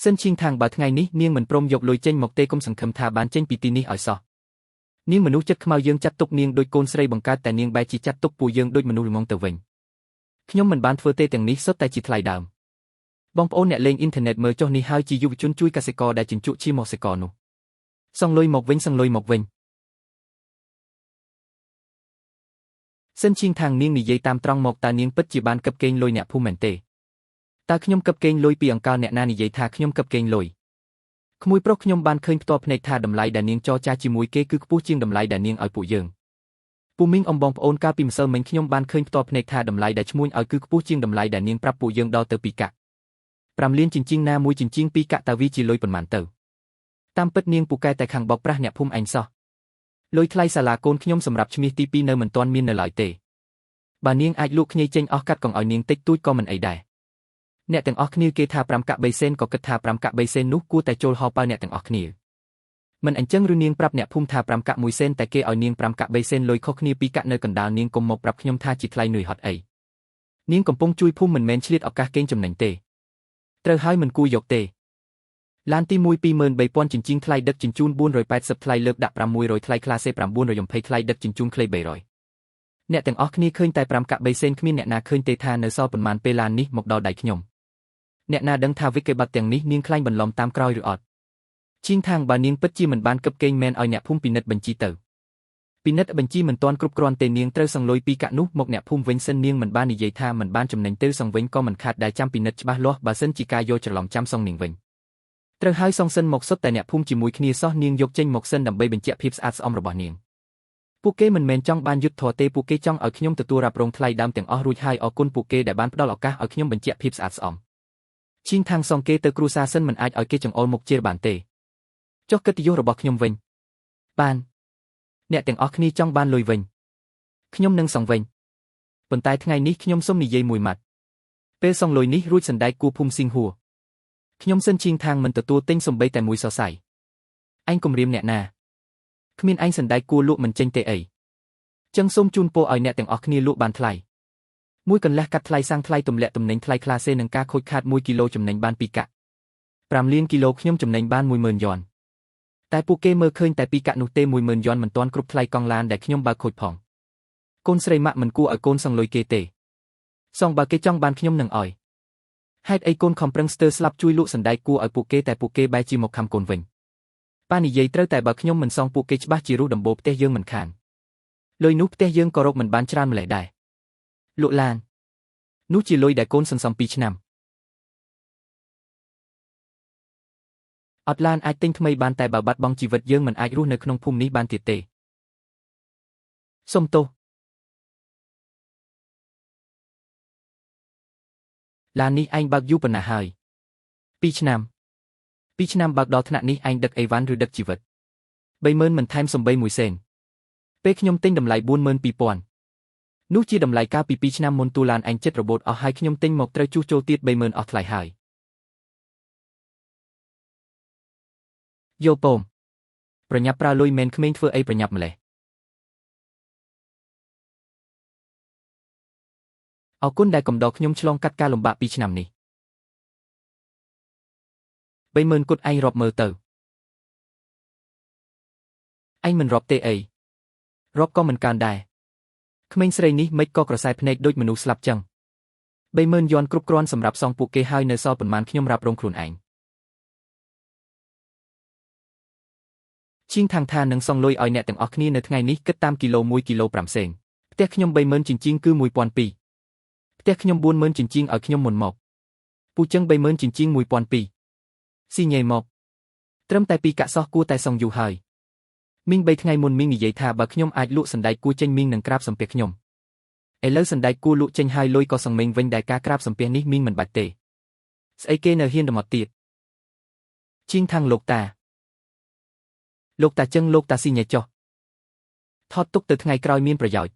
សិនឈៀងខាងបើថ្ងៃនេះនាងមិនព្រមយកលុយចេញមកទេគុំសង្ឃឹមថាបានចេញពីទីនេះឲ្យសោះនាងមនុស្សចិត្តខ្មៅយើងចាត់ទុកនាងដូចកូនស្រីបង្កើតតែនាងបែរជាចាត់ទុកពួកយើងដូចមនុស្សល្ងងទៅវិញខ្ញុំមិនបានធ្វើទេទាំងនេះសុទ្ធតែជាថ្លៃដើមបងប្អូនអ្នកលេងអ៊ីនធឺណិតមើលចុះនេះហើយជាយុវជនជួយកសិករដែលជញ្ជក់ឈាមមកសិករនោះសងលុយមកវិញសងលុយមកវិញសិនឈៀងខាងនាងនិយាយតាមត្រង់មកតើនាងពិតជាបានកឹបកេងលុយអ្នកភូមិមែនទេតើខ្ញុំកឹបកេងលុយពីអង្កលអ្នកណានិយាយថាខ្ញុំកឹបកេងលុយក្មួយប្រុសខ្ញុំបានឃើញផ្ទាល់ភ្នែកថាតម្លៃដែលនាងចរចាជាមួយគេគឺខ្ពស់ជាងតម្លៃដែលនាងឲ្យពួកយើងពូមីងអំបងប្អូនកាលពីម្សិលមិញខ្ញុំបានឃើញផ្ទាល់ភ្នែកថាតម្លៃដែលឈ្មួញឲ្យគឺខ្ពស់ជាងតម្លៃដែលនាងប្រាប់ពួកយើងដល់ទៅ2កាក់5លានចិញ្ចៀងណាមួយចិញ្ចៀង2កាក់តើវាជាលុយប៉ុន្មានទៅតាមពិតនាងពូកែតែខាងបោកប្រាស់អ្នកភូមិអញសោះលុយថ្លៃសាលាកូនខ្ញុំសម្រាប់ឈ្មោះទី2នៅមិនទាន់មាននៅឡើយទេបើនាងអាចលក់ខ្ញីចេញអស់កាត់កង់ឲ្យនាងតិចតួចក៏មិនអីដែរអ្នកទាំងអស់គ្នាគេថា5កាក់3សេនក៏គិតថា5កាក់3សេននោះគួរតែចូលហោប៉ៅអ្នកទាំងអស់គ្នាមិនអញ្ចឹងឬនាងប្រាប់អ្នកភូមិថា5កាក់1សេនតែគេឲ្យនាង5កាក់3សេនលុយខុសគ្នា2កាក់នៅកណ្ដាលនាងកុំមកប្រាប់ខ្ញុំថាជាថ្លៃនឿយហត់អីនាងកំពុងជួយភូមិមិនមែនឆ្លៀតឱកាសកេងចំណេញទេត្រូវហើយមិនគួរយកទេឡានទី1 23,000ចិញ្ចៀងថ្លៃដឹកជញ្ជូន480ថ្លៃលើកដាក់600ថ្លៃក្លាសេ920ថ្លៃដឹកជញ្ជូនខ្លី300អ្នកទាំងអស់គ្នាឃើញតែ5កាក់3សេនគ្មានអ្នកណាឃើញទេថានៅសល់ប៉ុន្មានពេលឡាននេះមកដល់ដៃខ្ញុំអ្នកណាដឹងថាវិកេបាត់ទាំងនេះនាងខ្លាញ់បន្លំតាមក្រោយឬអត់ឈៀងខាងបើនាងពិតជាមិនបានកឹបកេងមែនឲ្យអ្នកភូមិពិនិត្យបញ្ជីទៅពិនិត្យបញ្ជីមិនទាន់គ្រប់គ្រាន់ទេនាងត្រូវសងលុយ2កាក់នោះមកអ្នកភូមិវិញសិននាងមិនបាននិយាយថាមិនបានចំណេញទៅសងវិញក៏មិនខាតដែរចាំពិនិត្យច្បាស់លាស់បើសិនជាការយកច្រឡំចាំសងនាងវិញត្រូវហើយសងសិនមកសុទ្ធតែអ្នកភូមិជាមួយគ្នាសោះនាងយកចេញមកសិនដើម្បីបញ្ជាក់ភាពស្អាតស្អំរបស់នាងពួកគេមិនមែនចង់បានយុត្តិធម៌ទេពួកគេចង់ឲ្យខ្ញុំទទួលរ៉ាប់រងថ្លៃដើមទាំងអស់រួចហើយអរគុណពួកគេដែលបានផ្ដល់ឱកាសឲ្យខ្ញុំបញ្ជាក់ភាពស្អាតស្អំឈៀងខាងសងគេទៅគ្រួសារសិនមិនអាចឲ្យគេចង្អុលមុខជេរបានទេចុះកិត្តិយសរបស់ខ្ញុំវិញបានអ្នកទាំងអស់គ្នាចង់បានលុយវិញខ្ញុំនឹងសងវិញប៉ុន្តែថ្ងៃនេះខ្ញុំសូមនិយាយមួយម៉ាត់ពេលសងលុយនេះរួចសណ្ដែកគួរភូមិស៊ីងហួរខ្ញុំសិនឈៀងខាងមិនទទួលទិញសំបីតែមួយសរសៃអញគំរាមអ្នកណាគ្មានអញសណ្ដែកគួរលក់មិនចេញទេអីចឹងសូមជូនពរឲ្យអ្នកទាំងអស់គ្នាលក់បានថ្លៃមួយកន្លះកាត់ថ្លៃសាំងថ្លៃទម្លាក់ទំនិញថ្លៃក្លាសេនឹងការខូចខាត1គីឡូចំណេញបាន2កាក់5លានគីឡូខ្ញុំចំណេញបាន10000យ៉នតែពួកគេមើលឃើញតែ2កាក់នោះទេ10000យ៉នមិនទាន់គ្រប់ថ្លៃកង់ឡានដែលខ្ញុំបើកខូចផងកូនស្រីម៉ាក់មិនគួរឲ្យកូនសងលុយគេទេសងបើគេចង់បានខ្ញុំនឹងឲ្យហេតុអីកូនខំប្រឹងស្ទើរស្លាប់ជួយលក់សណ្ដែកគួរឲ្យពួកគេតែពួកគេបែរជាមកខំកូនវិញប៉ានិយាយត្រូវតែបើខ្ញុំមិនសងពួកគេច្បាស់ជារូសដំបូលផ្ទះយើងមិនខានលុយនោះផ្ទះយើងក៏រកមិនបានច្រើនម្លេះដែរលក់ឡាននោះជាលុយដែលកូនសន្សំ2ឆ្នាំអត់ឡានអាចទិញថ្មីបានតែបើបាត់បង់ជីវិតយើងមិនអាចរស់នៅក្នុងភូមិនេះបានទៀតទេសុំទោសឡាននេះឯងបើកយូរប៉ុណ្ណាហើយ2ឆ្នាំ2ឆ្នាំបើកដល់ថ្នាក់នេះឯងដឹកអីវ៉ាន់ឬដឹកជីវិត30000មិនថែមសំបី1សេនពេលខ្ញុំទិញតម្លៃ42000នោះជាតម្លៃកាលពី2ឆ្នាំមុនទូឡានឯងចិត្តរបូតអស់ហើយខ្ញុំទិញមកត្រូវជួសជុលទៀត30000អស់ថ្លៃហើយយកពមប្រញាប់ប្រើលុយមែនក្មេងធ្វើអីប្រញាប់ម្លេះអរគុណដែលកំដរខ្ញុំឆ្លងកាត់ការលំបាក2ឆ្នាំនេះ30000គត់ឯងរាប់មើលទៅឯងមិនរាប់ទេអីរាប់ក៏មិនកើនដែរក្មេងស្រីនេះមិនក៏ក្រសែភ្នែកដូចមនុស្សស្លាប់ចឹង30000យ៉នគ្រប់គ្រាន់សម្រាប់សងពួកគេហើយនៅសល់ប៉ុន្មានខ្ញុំរ៉ាប់រងខ្លួនឯងឈៀងខាងថានឹងសងលុយឲ្យអ្នកទាំងអស់គ្នានៅថ្ងៃនេះគិតតាមគីឡូ1គីឡូ5សេនផ្ទះខ្ញុំ30000ចិញ្ចៀងគឺ1200ផ្ទះខ្ញុំ40000ចិញ្ចៀងឲ្យខ្ញុំមុនមកពូចឹង30000ចិញ្ចៀង1200ស៊ីញ៉ៃមកត្រឹមតែ2កាក់សោះគួរតែសងយូរហើយមីង3ថ្ងៃមុនមីងនិយាយថាបើខ្ញុំអាចលក់សណ្ដែកគួរចេញមីងនឹងក្រាបសំពះខ្ញុំឥឡូវសណ្ដែកគួរលក់ចេញហើយលុយក៏សងមីងវិញដែលការក្រាបសំពះនេះមីងមិនបាច់ទេស្អីគេនៅហ៊ានដល់មកទៀតឈៀងខាងលោកតាចឹងលោកតាស៊ីញ៉ៃចុះថតទុកទៅថ្ងៃក្រោយមានប្រយោជន៍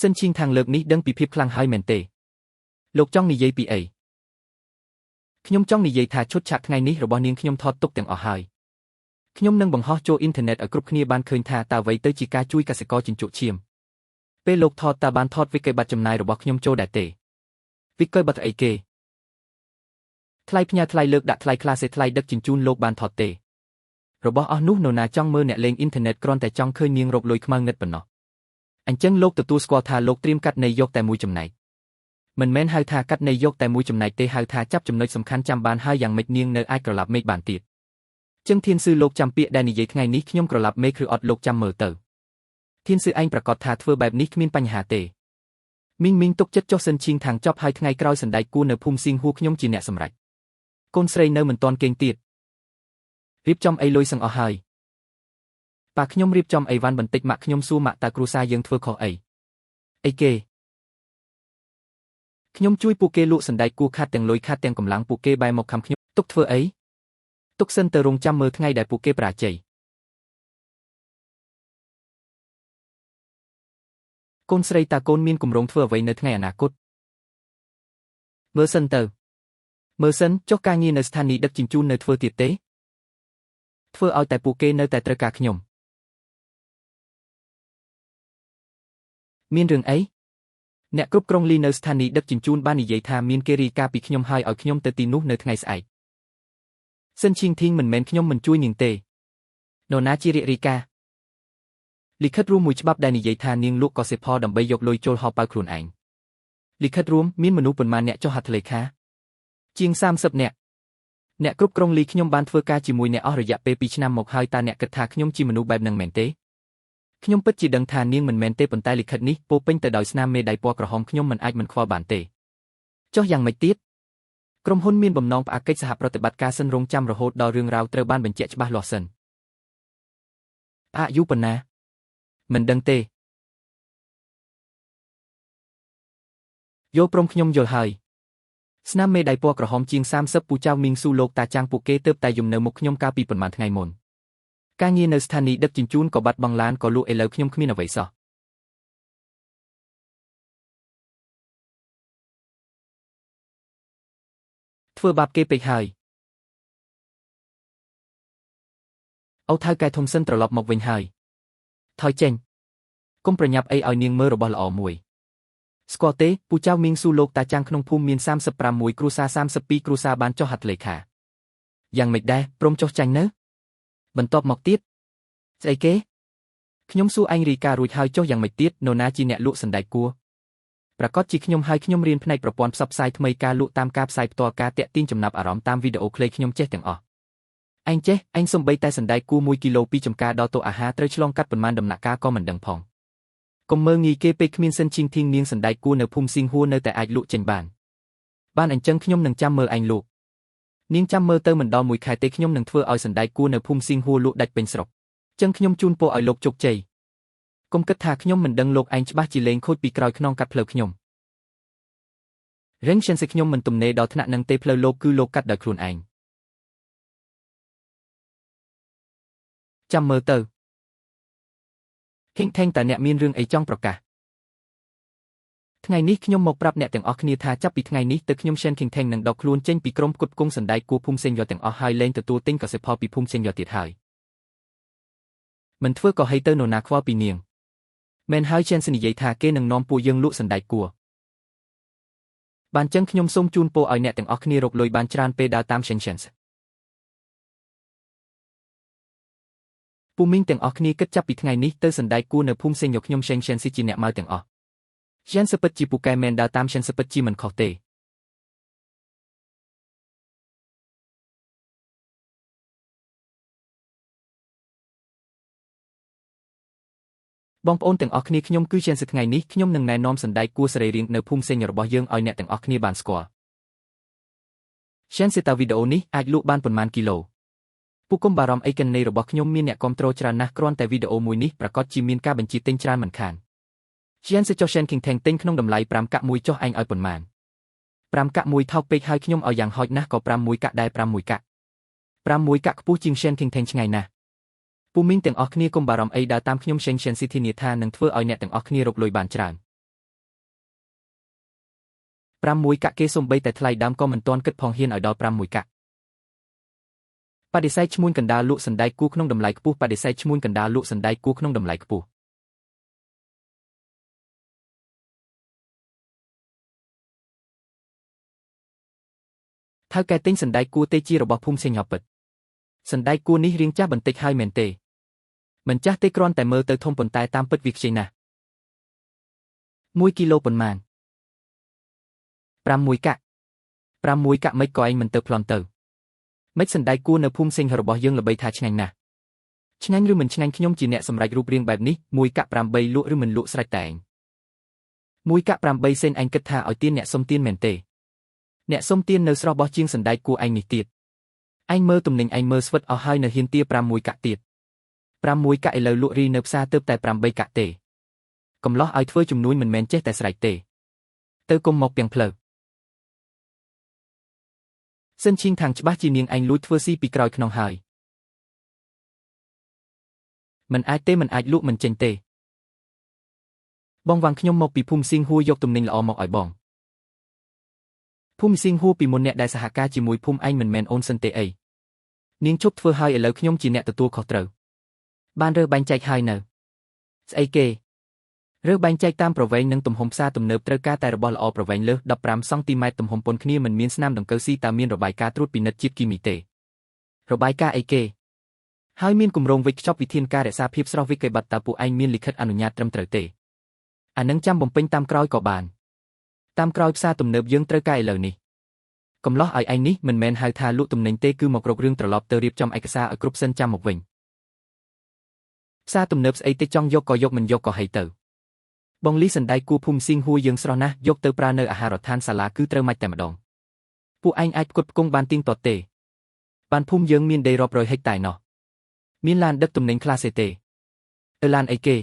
សិនឈៀងខាងលើកនេះដឹងពីភាពខ្លាំងហើយមែនទេលោកចង់និយាយពីអីខ្ញុំចង់និយាយថាឈុតឆាកថ្ងៃនេះរបស់នាងខ្ញុំថតទុកទាំងអស់ហើយខ្ញុំនឹងបង្ហោះចូលអ៊ីនធឺណិតឲ្យគ្រប់គ្នាបានឃើញថាតើអ្វីទៅជាការជួយកសិករជញ្ជក់ឈាមពេលលោកថតតើបានថតវិក័យប័ត្រចំណាយរបស់ខ្ញុំចូលដែរទេវិក័យប័ត្រអីគេ ថ្លៃផ្ញើថ្លៃលើកដាក់ថ្លៃក្លាសេថ្លៃដឹកជញ្ជូនលោកបានថតទេរបស់អស់នោះនរណាចង់មើលអ្នកលេងអ៊ីនធឺណិតគ្រាន់តែចង់ឃើញនាងរកលុយខ្មៅងឹតប៉ុណ្ណោះអញ្ចឹងលោកទទួលស្គាល់ថាលោកត្រៀមកាត់ន័យយកតែមួយចំណែកមិនមែនហៅថាកាត់ន័យយកតែមួយចំណែកទេហៅថាចាប់ចំណុចសំខាន់ចាំបានហើយយ៉ាងម៉េចនាងនៅអាចក្រឡាប់មេឃបានទៀតចឹងធានសឺលោកចាំពាក្យដែលនិយាយថ្ងៃនេះខ្ញុំក្រឡាប់មេឃឬអត់លោកចាំមើលទៅធានសឺឯងប្រកាសថាធ្វើបែបនេះគ្មានបញ្ហាទេមីងទុកចិត្តចុះសិនឈៀងທາງចប់ហើយថ្ងៃក្រោយសណ្ដែកគួរនៅភូមិសៀងហួរខ្ញុំជាអ្នកសម្រេចកូនស្រីនៅមិនទាន់គេងទៀតរៀបចំអីលុយសឹងអស់ហើយប៉ាខ្ញុំរៀបចំអីវ៉ាន់បន្តិចម៉ាក់ខ្ញុំសួរម៉ាក់តើគ្រួសារយើងធ្វើខុសអីគេខ្ញុំជួយពួកគេលក់សណ្ដែកគួរខាត់ទាំងលុយខាត់ទាំងកម្លាំងពួកគេបែរមកខំខ្ញុំទុកធ្វើអីទុកសិនទៅរងចាំមើលថ្ងៃដែលពួកគេបរាជ័យកូនស្រីតើកូនមានគម្រោងធ្វើអ្វីនៅថ្ងៃអនាគតមើលសិនទៅមើលសិនចុះការងារនៅស្ថានីយ៍ដឹកជញ្ជូននៅធ្វើទៀតទេធ្វើឲ្យតែពួកគេនៅតែត្រូវការខ្ញុំមានរឿងអីអ្នកគ្រប់គ្រងលីនៅស្ថានីយ៍ដឹកជញ្ជូនបាននិយាយថាមានគេរាយការណ៍ពីខ្ញុំហើយឲ្យខ្ញុំទៅទីនោះនៅថ្ងៃស្អែកសិនឈីងធីងមិនមែនខ្ញុំមិនជួយនាងទេនរណាជារាយការណ៍លិខិតរួមមួយច្បាប់ដែលនិយាយថានាងលក់កសិផលដើម្បីយកលុយចូលហោប៉ៅខ្លួនឯងលិខិតរួមមានមនុស្សប៉ុន្មានអ្នកចុះហត្ថលេខាជាង30នាក់អ្នកគ្រប់គ្រងលីខ្ញុំបានធ្វើការជាមួយអ្នកអស់រយៈពេល2ឆ្នាំមកហើយតើអ្នកគិតថាខ្ញុំជាមនុស្សបែបហ្នឹងមែនទេខ្ញុំពិតជាដឹងថានាងមិនមែនទេប៉ុន្តែលិខិតនេះពោពេញទៅដោយស្នាមមេដៃពណ៌ក្រហមខ្ញុំមិនអាចមិនខ្វល់បានទេចុះយ៉ាងម៉េចទៀតក្រុមហ៊ុនមានបំណងផ្អាកកិច្ចសហប្រតិបត្តិការសិនរងចាំរហូតដល់រឿងរ៉ាវត្រូវបានបញ្ជាក់ច្បាស់លាស់សិនយូរប៉ុណ្ណាមិនដឹងទេយកព្រមខ្ញុំយល់ហើយស្នាមមេដៃពណ៌ក្រហមជាង30ពូចៅមីងស៊ូលោកតាចាងពួកគេទើបតែយំនៅមុខខ្ញុំកាលពីប៉ុន្មានថ្ងៃមុនការងារនៅស្ថានីយ៍ដឹកជញ្ជូនក៏បាត់បង់ឡានក៏លក់ឥឡូវខ្ញុំគ្មានអ្វីសោះធ្វើបាបគេពេកហើយអូថៅកែធំសិនត្រឡប់មកវិញហើយថយចេញកុំប្រញាប់អីឲ្យនាងមើលរបស់ល្អមួយស្គាល់ទេពូចៅមីងស៊ូលោកតាចាងក្នុងភូមិមាន36គ្រួសារ32គ្រួសារបានចុះហត្ថលេខាយ៉ាងម៉េចដែរព្រមចុះចាញ់នៅបន្ទាប់មកទៀតស្អីគេខ្ញុំសួរឯងរីការួចហើយចុះយ៉ាងម៉េចទៀតនរណាជាអ្នកលក់សណ្ដែកគួរប្រកាសជាខ្ញុំហើយខ្ញុំរៀនផ្នែកប្រព័ន្ធផ្សព្វផ្សាយថ្មីការលក់តាមការផ្សាយផ្ទាល់ការតាក់ទាញចំណាប់អារម្មណ៍តាមវីដេអូខ្លីខ្ញុំចេះទាំងអស់ឯងចេះឯងសំបីតែសណ្ដែកគួរ1គីឡូពីចំការដល់តូអាហារត្រូវឆ្លងកាត់ប៉ុន្មានដំណាក់កាលក៏មិនដឹងផងកុំមើលងាយគេពេកគ្មានសិនឈីងធីងនាងសណ្ដែកគួរនៅភូមិសៀងហួរនៅតែអាចលក់ចេញបានអញ្ចឹងខ្ញុំនឹងចាំមើលឯងលក់នាងចាំមើលទៅមិនដល់មួយខែទេខ្ញុំនឹងធ្វើឲ្យសណ្ដែកគួរនៅភូមិសៀងហួរលក់ដាច់ពេញស្រុកចឹងខ្ញុំជូនពរឲ្យលោកជោគជ័យកុំគិតថាខ្ញុំមិនដឹងលោកឯងច្បាស់ជាលេងខូចពីក្រោយខ្នងកាត់ផ្លូវខ្ញុំរឹងសិនខ្ញុំមិនទំនេរដល់ថ្នាក់នឹងទេផ្លូវលោកគឺលោកកាត់ដោយខ្លួនឯងចាំមើលទៅហេងថេងតើអ្នកមានរឿងអីចង់ប្រកាសថ្ងៃនេះខ្ញុំមកប្រាប់អ្នកទាំងអស់គ្នាថាចាប់ពីថ្ងៃនេះទៅខ្ញុំឈិនខេងថេងនឹងដកខ្លួនចេញពីក្រុមផ្គត់ផ្គង់សណ្ដែកគួរភូមិសេងយកទាំងអស់ហើយលែងទទួលទិញកសិផលពីភូមិសេងយកទៀតហើយមិនធ្វើក៏ហីទៅនរណាខ្វល់ពីនាងមែនហើយឈិនសនិយាយថាគេនឹងនាំពួកយើងលក់សណ្ដែកគួរបានចឹងខ្ញុំសូមជូនពរឲ្យអ្នកទាំងអស់គ្នារកលុយបានច្រើនពេលដើរតាមឈិនពូមីងទាំងអស់គ្នាគិតចាប់ពីថ្ងៃនេះទៅសណ្ដែកគួរនៅភូមិសេងយកខ្ញុំឈិនស៊ីជាអ្នកម៉ៅទាំងអស់ឈិនសពិតជាពូកែមែនដើរតាមឈិនសពិតជាមិនខុសទេបងប្អូនទាំងអស់គ្នាខ្ញុំគឺឈិនសថ្ងៃនេះខ្ញុំនឹងណែនាំសណ្ដែកគួរសរីរាង្គនៅភូមិសេងរបស់យើងឲ្យអ្នកទាំងអស់គ្នាបានស្គាល់ឈិនសតាវីដេអូនេះអាចលក់បានប៉ុន្មានគីឡូពួកកុំបារម្ភអីកិននៃរបស់ខ្ញុំមានអ្នកគាំទ្រច្រើនណាស់គ្រាន់តែវីដេអូមួយនេះប្រកាសជាមានការបញ្ជាទិញច្រើនមិនខានឈិនសចុះឈិនខេងថេងទិញក្នុងតម្លៃ5កាក់មួយចុះឯងឲ្យប៉ុន្មាន5កាក់មួយថោកពេកហើយខ្ញុំឲ្យយ៉ាងហោចណាស់ក៏6កាក់ដែរ6កាក់6កាក់ខ្ពស់ជាងឈិនខេងថេងឆ្ងាយណាស់ពូមីងទាំងអស់គ្នាកុំបារម្ភអីដើរតាមខ្ញុំឈិនស៊ីធីនីថានឹងធ្វើឲ្យអ្នកទាំងអស់គ្នារកលុយបានច្រើន6កាក់គេសំបីតែថ្លៃដើមក៏មិនទាន់គិតផងហ៊ានឲ្យដល់6កាក់បដិសេធឈ្មួញកណ្ដាលលក់សណ្ដែកគួរក្នុងតម្លៃខ្ពស់បដិសេធឈ្មួញកណ្ដាលលក់សណ្ដែកគួរក្នុងតម្លៃខ្ពស់ ហើយកែទិញសណ្ដែកគួរទេជារបស់ភូមិសេញហពិតសណ្ដែកគួរនេះរាងចាស់បន្តិចហើយមែនទេមិនចាស់ទេគ្រាន់តែមើលទៅធំប៉ុន្តែតាមពិតវាខ្ចីណាស់1គីឡូប៉ុន្មាន6កាក់6កាក់មិនក៏ឯងមិនទៅប្លន់ទៅមិនសណ្ដែកគួរនៅភូមិសេញរបស់យើងល្បីថាឆ្ងាញ់ណាស់ឆ្ងាញ់ឬមិនឆ្ងាញ់ខ្ញុំជាអ្នកសម្រេចរូបរាងបែបនេះ1កាក់8លក់ឬមិនលក់ស្រេចតែឯង1កាក់8សេនឯងគិតថាឲ្យទៀនអ្នកសុំទៀនមែនទេអ្នកសុំទៀននៅស្រស់បោះជាងសណ្ដែកគួរឯងនេះទៀតឯងមើលទំនិញឯងមើលស្វិតអស់ហើយនៅហ៊ានទា6កាក់ទៀត6កាក់ឥឡូវលក់រីនៅផ្សារទៅតែ8កាក់ទេកំឡោះឲ្យធ្វើជំនួញមិនមែនចេះតែស្រែកទេទៅគុំមកពីងផ្លូវសិនឈីងថាងច្បាស់ជានាងឯងលួចធ្វើស៊ីពីក្រោយខ្នងហើយមិនអាចទេមិនអាចលក់មិនចេញទេបងវាងខ្ញុំមកពីភូមិសៀងហួរយកទំនិញល្អមកឲ្យបងភូមិសៀងហួរពីមុនអ្នកដែលសហការជាមួយភូមិឯងមិនមែនអូនសិនទេអីនាងជប់ធ្វើហើយឥឡូវខ្ញុំជាអ្នកទទួលខុសត្រូវបានរើបែងចែកហើយនៅស្អីគេរើបែងចែកតាមប្រវែងនិងទំហំផ្សារទំនើបត្រូវការតែរបស់ល្អប្រវែងលើស15សង់ទីម៉ែត្រទំហំប៉ុនគ្នាមិនមានស្នាមដង្កូវស៊ីតើមានរបាយការណ៍ត្រួតពិនិត្យជាតិគីមីទេរបាយការណ៍អីគេហើយមានគម្រោងវិច្ចខ្ចប់វិធានការរក្សាភាពស្រស់វិក័យប័ត្រតើពួកឯងមានលិខិតអនុញ្ញាតត្រឹមត្រូវទេអានឹងចាំបំពេញតាមក្រោយក៏បានតាមក្រោយផ្សារទំនើបយើងត្រូវការឥឡូវនេះកំឡោះឲ្យឯងនេះមិនមែនហៅថាលក់ទំនិញទេគឺមករករឿងត្រឡប់ទៅរៀបចំឯកសារឲ្យគ្រប់សិនចាំមកវិញផ្សារទំនើបស្អីទេចង់យកក៏យកមិនយកក៏ហីទៅបងលីសណ្ដែកគួរភូមិសៀងហួរយើងស្រស់ណាស់យកទៅប្រើនៅអាហារដ្ឋានសាលាគឺត្រូវមិនតែម្ដងពួកឯងអាចផ្គត់ផ្គង់បានទៀងទាត់ទេបានភូមិយើងមានដីរាប់រយហិកតែណោះមានឡានដឹកទំនិញខ្លះសេទេឡានអីគេ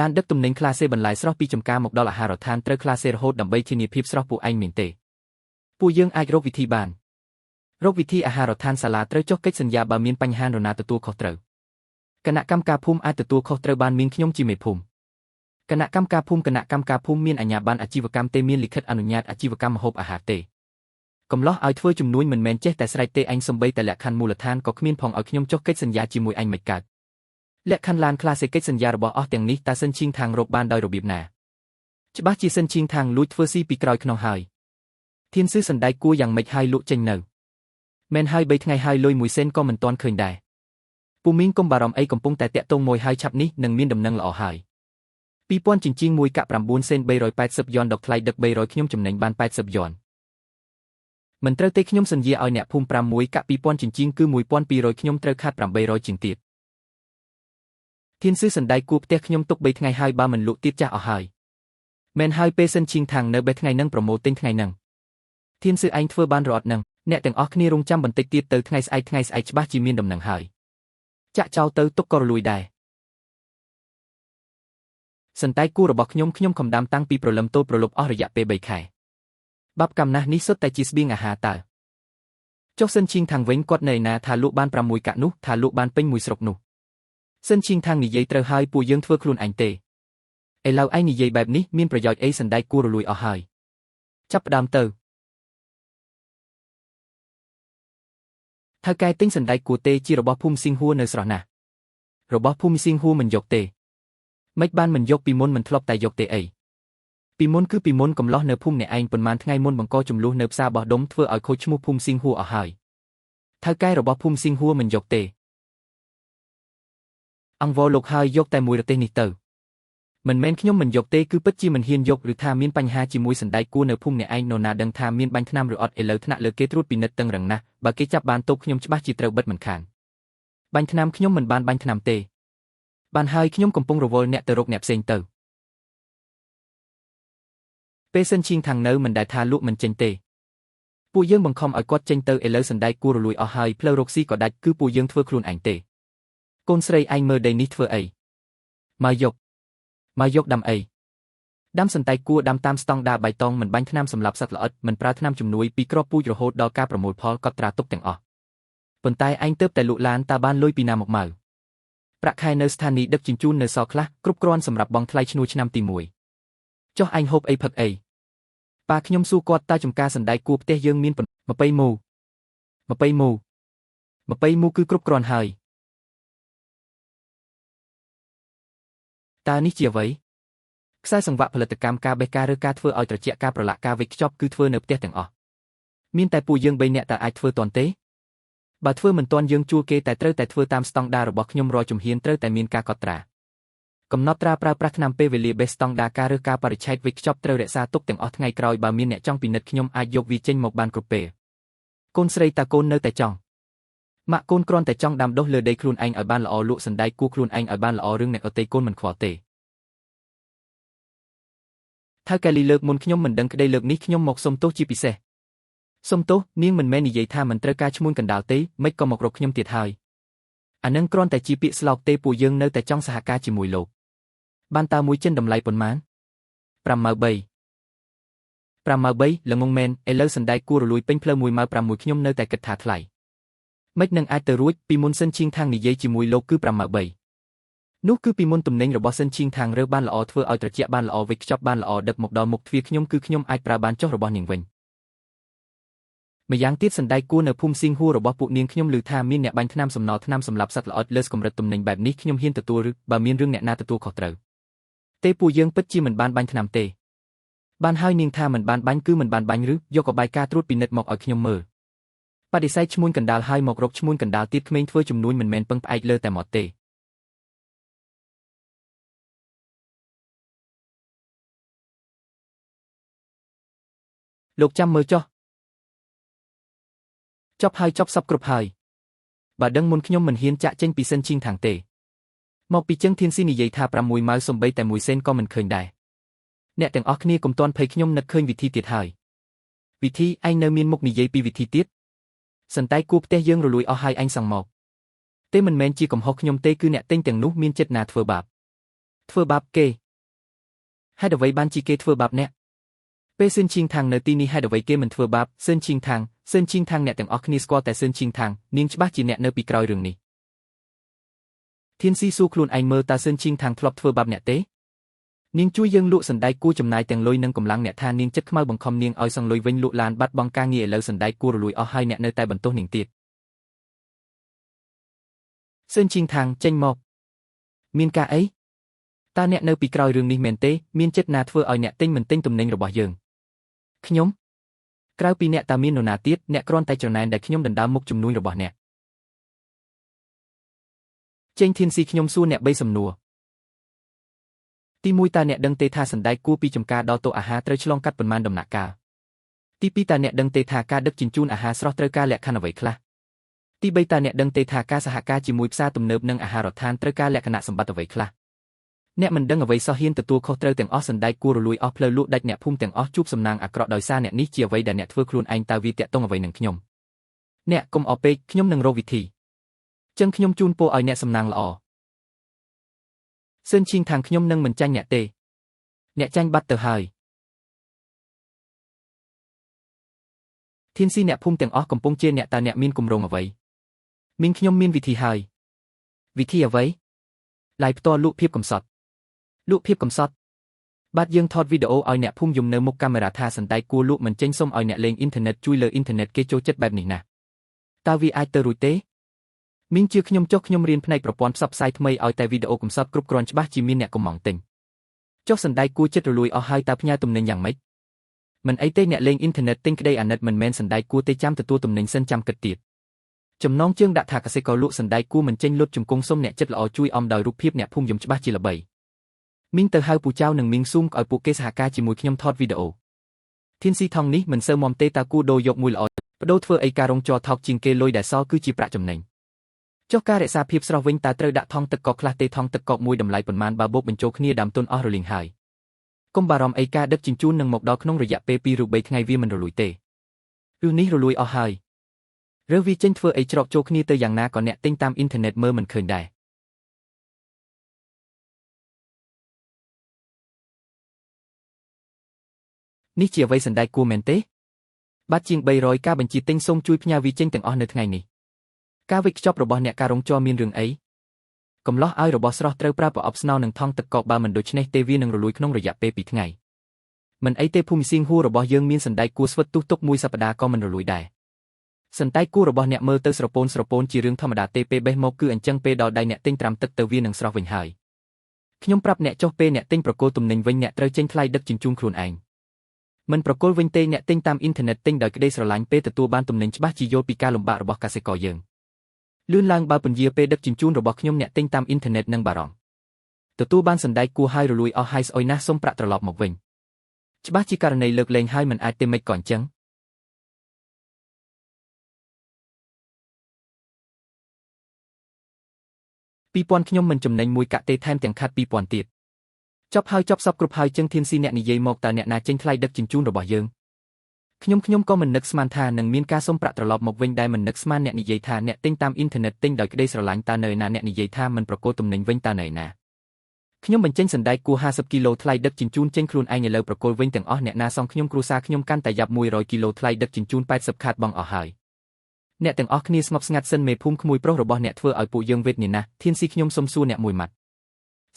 ឡានដឹកទំនិញខ្លះសេបន្លែស្រស់ពីចំការមកដល់អាហារដ្ឋានត្រូវខ្លះសេរហូតដើម្បីធានាភាពស្រស់ពួកឯងមានទេពួកយើងអាចរកវិធីបានរកវិធីអាហារដ្ឋានសាលាត្រូវចុះកិច្ចសន្យាបើមានបញ្ហានរណាទទួលខុសត្រូវគណៈកម្មការភូមិអាចទទួលខុសត្រូវបានមានខ្ញុំជាមេភូមិគណៈកម្មការភូមិមានអាជ្ញាប័ណ្ណអាជីវកម្មទេមានលិខិតអនុញ្ញាតអាជីវកម្មម្ហូបអាហារទេកំឡោះឲ្យធ្វើជំនួញមិនមែនចេះតែស្រែកទេអញសំបីតែលក្ខខណ្ឌមូលដ្ឋានក៏គ្មានផងឲ្យខ្ញុំចុះកិច្ចសន្យាជាមួយអញមិនកើតលក្ខខណ្ឌឡានខ្លះសេកិច្ចសន្យារបស់អស់ទាំងនេះតើសិនឈីងທາງរកបានដោយរបៀបណាច្បាស់ជាសិនឈីងທາງលួចធ្វើស៊ីពីក្រោយខ្នងហើយធានស៊ឺសណ្ដែកគួរយ៉ាងម៉េចហើយលក់ចេញនៅមែនហើយ3ថ្ងៃហើយលុយ1សេនក៏មិនទាន់ឃើញដែរពូមីងកុំបារម្ភអីកំពុងតែតាក់ទងមួយហើយឆាប់នេះនឹងមានដំណឹងល្អហើយ2000ចិញ្ចៀង1កាក់9សេន380យ៉នដកថ្លៃដឹក300ខ្ញុំចំណេញបាន80យ៉នមិនត្រូវទេខ្ញុំសន្យាឲ្យអ្នកភូមិ6កាក់2000ចិញ្ចៀងគឺ1200ខ្ញុំត្រូវខាត់800ជាងទៀតធានស៊ឺសណ្ដែកគួរផ្ទះខ្ញុំទុក3ថ្ងៃហើយបើមិនលក់ទៀតចាស់អស់ហើយមែនហើយពេលសិនឈីងថាងនៅ3ថ្ងៃនឹងប្រម៉ូទទិញថ្ងៃនឹងធានស៊ឺឯងធ្វើបានរត់នឹងអ្នកទាំងអស់គ្នារងចាំបន្តិចទៀតទៅថ្ងៃស្អែកច្បាស់ជាមានដំណឹងហើយចាក់ចោលទៅទុកក៏រលួយដែរសណ្ដែកគួររបស់ខ្ញុំខំដាំតាំងពីព្រលឹមទល់ព្រលប់អស់រយៈពេល3ខែបាប់កម្មណាស់នេះសុទ្ធតែជាស្បៀងអាហារតើចុះសិនឈីងថាងវិញគាត់នៅឯណាថាលក់បាន6កាក់នោះថាលក់បានពេញមួយស្រុកនោះសិនឈីងថាងនិយាយត្រូវហើយពួកយើងធ្វើខ្លួនឯងទេឥឡូវឯងនិយាយបែបនេះមានប្រយោជន៍អីសណ្ដែកគួររលួយអស់ហើយចាប់ផ្ដើមទៅថៅកែទិញសណ្ដែកគួរទេជារបស់ភូមិសៀងហួរនៅស្រស់ណាស់របស់ភូមិសៀងហួរមិនយកទេមិនបានមិនយកពីមុនមិនធ្លាប់តែយកទេអីពីមុនគឺពីមុនកំឡោះនៅភូមិអ្នកឯងប៉ុន្មានថ្ងៃមុនបង្កចំនួននៅផ្សារបោះដុំធ្វើឲ្យខូចឈ្មោះភូមិសៀងហួរអស់ហើយថៅកែរបស់ភូមិសៀងហួរមិនយកទេអង្វរលោកហើយយកតែមួយរទេសនេះទៅមិនមែនខ្ញុំមិនយកទេគឺពិតជាមិនហ៊ានយកឬថាមានបញ្ហាជាមួយសណ្ដែកគួរនៅភូមិអ្នកឯងនរណាដឹងថាមានបាញ់ថ្នាំឬអត់ឥឡូវថ្នាក់លើគេត្រួតពិនិត្យតឹងរឹងណាស់បើគេចាប់បានទោសខ្ញុំច្បាស់ជាត្រូវបិទមិនខានបាញ់ថ្នាំខ្ញុំមិនបានបាញ់ថ្នាំទេបានហើយខ្ញុំកំពុងរវល់អ្នកទៅរកអ្នកផ្សេងទៅពេលសិនឈីងថាងនៅមិនដែលថាលក់មិនចេញទេពួកយើងបង្ខំឲ្យគាត់ចេញទៅឥឡូវសណ្ដែកគួររលួយអស់ហើយផ្លូវរកស៊ីក៏ដាច់គឺពួកយើងធ្វើខ្លួនឯងទេកូនស្រីឯងមើលដីនេះធ្វើអីមកយកដាំអីដាំសណ្ដែកគួរដាំតាមស្តង់ដារបៃតងមិនបាញ់ថ្នាំសម្លាប់សត្វល្អិតមិនប្រើថ្នាំជំនួយពីគ្រាប់ពូជរហូតដល់ការប្រមូលផលកត់ត្រាទុកទាំងអស់ប៉ុន្តែឯងទៅតែលក់ឡានតើបានលុយពីណាមកម៉ៅប្រាក់ខែនៅស្ថានីយ៍ដឹកជញ្ជូននៅសល់ខ្លះគ្រប់គ្រាន់សម្រាប់បង់ថ្លៃឈ្នួលឆ្នាំទី1ចុះឯងហូបអីផឹកអីប៉ាខ្ញុំសួរគាត់តើចំការសណ្ដែកគួរផ្ទះយើងមាន20មូគឺគ្រប់គ្រាន់ហើយតើនេះជាអ្វីខ្សែសង្វាក់ផលិតកម្មការបេះការឬការធ្វើឲ្យត្រជាក់ការប្រឡាក់ការវេចខ្ចប់គឺធ្វើនៅផ្ទះទាំងអស់ មានតែពួកយើង3នាក់តែអាចធ្វើទាន់ទេបើធ្វើមិនទាន់យើងជួលគេតែត្រូវតែធ្វើតាមស្តង់ដាររបស់ខ្ញុំរាល់ជំហានត្រូវតែមានការកត់ត្រាកំណត់ត្រាប្រើប្រាស់ឆ្នាំពេលវេលា best ស្តង់ដារការរើសការបរិច្ឆេទវេចខ្ចប់ត្រូវរក្សាទុកទាំងអស់ថ្ងៃក្រោយបើមានអ្នកចង់ពិនិត្យខ្ញុំអាចយកវាចេញមកបានគ្រប់ពេលកូនស្រីតាកូននៅតែចង់ម៉ាក់កូនគ្រាន់តែចង់ដាំដុះលើដីខ្លួនឯងឲ្យបានល្អលក់សណ្ដែកគួរខ្លួនឯងឲ្យបានល្អរឿងអ្នកដទៃកូនមិនខ្វល់ទេថៅកែលីលើកមុនខ្ញុំមិនដឹងក្តីលើកនេះខ្ញុំមកសុំទោសជាពិសេសសុំទោសនាងមិនមែននិយាយថាមិនត្រូវការឈ្មួញកណ្ដាលទេមិនក៏មករកខ្ញុំទៀតហើយអានឹងគ្រាន់តែជាពាក្យស្លោកទេពួកយើងនៅតែចង់សហការជាមួយលោកបានតើមួយចិនតម្លៃប៉ុន្មាន5ម៉ឺ3ល្ងងមែនឥឡូវសណ្ដែកគួររលួយពេញផ្លូវ1ម៉ឺ6ខ្ញុំនៅតែគិតថាថ្លៃមិននឹងអាចទៅរួចពីមុនសិនឈៀងທາງនិយាយជាមួយលោកគឺ5ម៉ឺ3នោះគឺពីមុនទំនិញរបស់សិនឈៀងທາងរើបានល្អធ្វើឲ្យត្រជាក់បានល្អវេចខ្ចប់បានល្អដឹកមកដល់មុខទ្វារខ្ញុំគឺខ្ញុំអាចប្រើបានចុះរបស់នាងវិញម្យ៉ាងទៀតសណ្ដែកគួរនៅភូមិស៊ីងហួររបស់ពួកនាងខ្ញុំឮថាមានអ្នកបាញ់ថ្នាំសំណល់ថ្នាំសម្លាប់សត្វល្អិតលើសកម្រិតទំនិញបែបនេះខ្ញុំហ៊ានទទួលឬបើមានរឿងអ្នកណាទទួលខុសត្រូវទេពួកយើងពិតជាមិនបានបាញ់ថ្នាំទេបានហើយនាងថាមិនបានបាញ់គឺមិនបានបាញ់ឬយកអបាយការត្រួតពិនិត្យមកឲ្យខ្ញុំមើលបដិសេធឈ្មួញកណ្ដាលហើយមករកឈ្មួញកណ្ដាលទៀតក្មេងធ្វើជំនួញមិនមែនពឹងផ្អែកលើតែមាត់ទេលោកចាំមើលចុះចប់ហើយចប់សពគ្រប់ហើយបើដឹងមុនខ្ញុំមិនហ៊ានចាក់ចេញពីសិនឈីងທາງទេមកពីចឹងធានស៊ីនិយាយថា6ម៉ៅសំបីតែ1សេនក៏មិនឃើញដែរអ្នកទាំងអស់គ្នាកុំទាន់ភ័យខ្ញុំនឹកឃើញវិធីទៀតហើយវិធីឯងនៅមានមុខនិយាយពីវិធីទៀតសន្តែគួរផ្ទះយើងរលួយអស់ហើយអញសង់មកទេមិនមែនជាកំហុសខ្ញុំទេគឺអ្នកទិញទាំងនោះមានចិត្តណាធ្វើបាបគេហេតុអ្វីបានជាគេធ្វើបាបអ្នកពេលស៊ិនឈីងທາងនៅទីនេះហេតុអ្វីគេមិនធ្វើបាបស៊ិនឈីងທາងអ្នកទាំងអស់គ្នាស្គាល់តែស៊ិនឈីងທາងនាងច្បាស់ជាអ្នកនៅពីក្រោយរឿងនេះធានស៊ីសួរខ្លួនឯងមើលតើស៊ិនឈីងທາងធ្លាប់ធ្វើបាបអ្នកទេនាងជួយយើងលក់សណ្ដែកគួរចំណាយទាំងលុយនិងកម្លាំងអ្នកថានាងចិត្តខ្មៅបង្ខំនាងឲ្យសងលុយវិញលក់ឡានបាត់បង់ការងារឥឡូវសណ្ដែកគួររលួយអស់ហើយអ្នកនៅតែបន្ទោសនាងទៀតស៊ិនឈីងທາងចេញមកមានការអីតើអ្នកនៅពីក្រោយរឿងនេះមែនទេមានចិត្តណាធ្វើឲ្យអ្នកទិញមិនទិញទំនិញរបស់យើងខ្ញុំក្រៅពីអ្នកតើមាននរណាទៀតអ្នកគ្រាន់តែច្រណែនដែលខ្ញុំដណ្ដើមមុខជំនួញរបស់អ្នកចេញធានស៊ីខ្ញុំសួរអ្នក3សំណួរទី1តើអ្នកដឹងទេថាសណ្ដែកគួរពីចំការដល់តូអាហារត្រូវឆ្លងកាត់ប៉ុន្មានដំណាក់កាលទី2តើអ្នកដឹងទេថាការដឹកជញ្ជូនអាហារស្រស់ត្រូវការលក្ខខណ្ឌអ្វីខ្លះទី3តើអ្នកដឹងទេថាការសហការជាមួយផ្សារទំនើបនិងអាហារដ្ឋានត្រូវការលក្ខណៈសម្បត្តិអ្វីខ្លះអ្នកមិនដឹងអ្វីសោះហ៊ានទទួលខុសត្រូវទាំងអស់សណ្ដែកគួររលួយអស់ផ្លូវលក់ដាច់អ្នកភូមិទាំងអស់ជួបសំណាងអាក្រក់ដោយសារអ្នកនេះជាអ្វីដែលអ្នកធ្វើខ្លួនឯងតើវាតាក់ទងអ្វីនឹងខ្ញុំអ្នកកុំអោពេកខ្ញុំនឹងរកវិធីចឹងខ្ញុំជូនពរឲ្យអ្នកសំណាងល្អស៊ិនឈីងທາງខ្ញុំនឹងមិនចាញ់អ្នកទេអ្នកចាញ់បាត់ទៅហើយធានស៊ីអ្នកភូមិទាំងអស់កំពុងជាអ្នកតើអ្នកមានគម្រោងអ្វីមីងខ្ញុំមានវិធីហើយវិធីអ្វីឡាយផ្ទាល់លក់ភាពកំសត់បាទយើងថតវីដេអូឲ្យអ្នកភូមិយំនៅមុខកាមេរ៉ាថាសណ្ដែកគួរលក់មិនចេញសុំឲ្យអ្នកលេងអ៊ីនធឺណិតជួយលើអ៊ីនធឺណិតគេចូលចិត្តបែបនេះណាតើវាអាចទៅរួចទេមីងជឿខ្ញុំចុះខ្ញុំរៀនផ្នែកប្រព័ន្ធផ្សព្វផ្សាយថ្មីឲ្យតែវីដេអូកំសត់គ្រប់គ្រាន់ច្បាស់ជាមានអ្នកកំងទិញចុះសណ្ដែកគួរចិត្តរលួយអស់ហើយតើផ្ញើទំនិញយ៉ាងម៉េចមិនអីទេអ្នកលេងអ៊ីនធឺណិតទិញក្តីអាណិតមិនមែនសណ្ដែកគួរទេចាំទទួលទំនិញសិនចាំគិតទៀតចំណងជើងដាក់ថាកសិករលក់សណ្ដែកគួរមិនចេញលុតជង្គង់សុំអ្នកចិត្តល្អជួយអំដោយរូបភាពអ្នកភូមិយំច្បាស់ជាល្បីមីងទៅហៅពូចៅនិងមីងស៊ូមឲ្យពួកគេសហការជាមួយខ្ញុំថតវីដេអូធានស៊ីថងនេះមិនសូវមមទេតើគួរដូរយកមួយល្អបដូរធ្វើអីការរងចោថោកជាងគេលុយដែលសល់គឺជាប្រាក់ចំណេញចុះការរក្សាភាពស្រស់វិញតើត្រូវដាក់ថង់ទឹកកកខ្លះទេថង់ទឹកកកមួយតម្លៃប៉ុន្មានបើបូកបញ្ចូលគ្នាដើមទុនអស់រលីងហើយកុំបារម្ភអីការដឹកជញ្ជូននឹងមកដល់ក្នុងរយៈពេល2ឬ3ថ្ងៃវាមិនរលួយទេឬនេះរលួយអស់ហើយរើសវាចេញធ្វើអីច្រកចូលគ្នាទៅយ៉ាងណាក៏អ្នកទិញតាមអ៊ីនធឺណិតមើលមិនឃើញដែរនេះជាអ្វីសណ្ដែកគួរមែនទេបាត់ជាង300ការបញ្ជាទិញសូមជួយផ្ញើវាចេញទាំងអស់នៅថ្ងៃនេះការវេចខ្ចប់របស់អ្នកការរងចោមានរឿងអីកំឡោះឲ្យរបស់ស្រស់ត្រូវប្រើប្រអប់ស្នោនិងថង់ទឹកកកបើមិនដូច្នេះទេវានឹងរលួយក្នុងរយៈពេល2ថ្ងៃមិនអីទេភូមិស៊ីងហួររបស់យើងមានសណ្ដែកគួរស្វិតទុះទុកមួយសប្តាហ៍ក៏មិនរលួយដែរសណ្ដែកគួររបស់អ្នកមើលទៅស្រពោនជារឿងធម្មតាទេពេលបេះមកគឺអញ្ចឹងពេលដល់ដៃអ្នកទិញត្រាំទឹកទៅវានឹងស្រស់វិញហើយខ្ញុំប្រាប់អ្នកចុះពេលអ្នកទិញប្រគល់ទំនិញវិញអ្នកត្រូវចេញថ្លៃដឹកជញ្ជូនខ្លួនឯង មិនប្រកល់វិញទេអ្នកទិញតាមអ៊ីនធឺណិតទិញដោយក្តីស្រឡាញ់ពេលទទួលបានទំនិញច្បាស់ជាយល់ពីការលំបាករបស់កសិករយើងលឿនឡើងបើពន្យាពេលដឹកជញ្ជូនរបស់ខ្ញុំអ្នកទិញតាមអ៊ីនធឺណិតនឹងបារម្ភទទួលបានសណ្ដែកគួរហើយរលួយអស់ហើយស្អុយណាស់សូមប្រាក់ត្រឡប់មកវិញច្បាស់ជាករណីលើកលែងហើយមិនអាចទេមិនក៏អញ្ចឹង2000ខ្ញុំមិនចំណេញមួយកាក់ទេថែមទាំងខាត់2000ទៀតចប់ហើយចប់សពគ្រប់ហើយចឹងធានស៊ីអ្នកនិយាយមកតើអ្នកណាចេញថ្លៃដឹកជញ្ជូនរបស់យើងខ្ញុំក៏មិននឹកស្មានថានឹងមានការសុំប្រាក់ត្រឡប់មកវិញដែរមិននឹកស្មានអ្នកនិយាយថាអ្នកទិញតាមអ៊ីនធឺណិតទិញដោយក្តីស្រឡាញ់តើនៅណាអ្នកនិយាយថាមិនប្រកល់ទំនិញវិញតើនៅណាខ្ញុំបញ្ចេញសណ្ដែកគួរ50គីឡូថ្លៃដឹកជញ្ជូនចេញខ្លួនឯងឥឡូវប្រកល់វិញទាំងអស់អ្នកណាសងខ្ញុំគ្រួសារខ្ញុំកាន់តែយ៉ាប់100គីឡូថ្លៃដឹកជញ្ជូន80ខាតបងអស់ហើយអ្នកទាំងអស់គ្នាស្ងប់ស្ងាត់សិនមេភូមិក្មួយប្រុសរបស់អ្នកធ្វើឲ្យពួកយើងវេទនាណាស់ធានស៊ីខ្ញុំសុំសួរអ្នកមួយម៉ាត់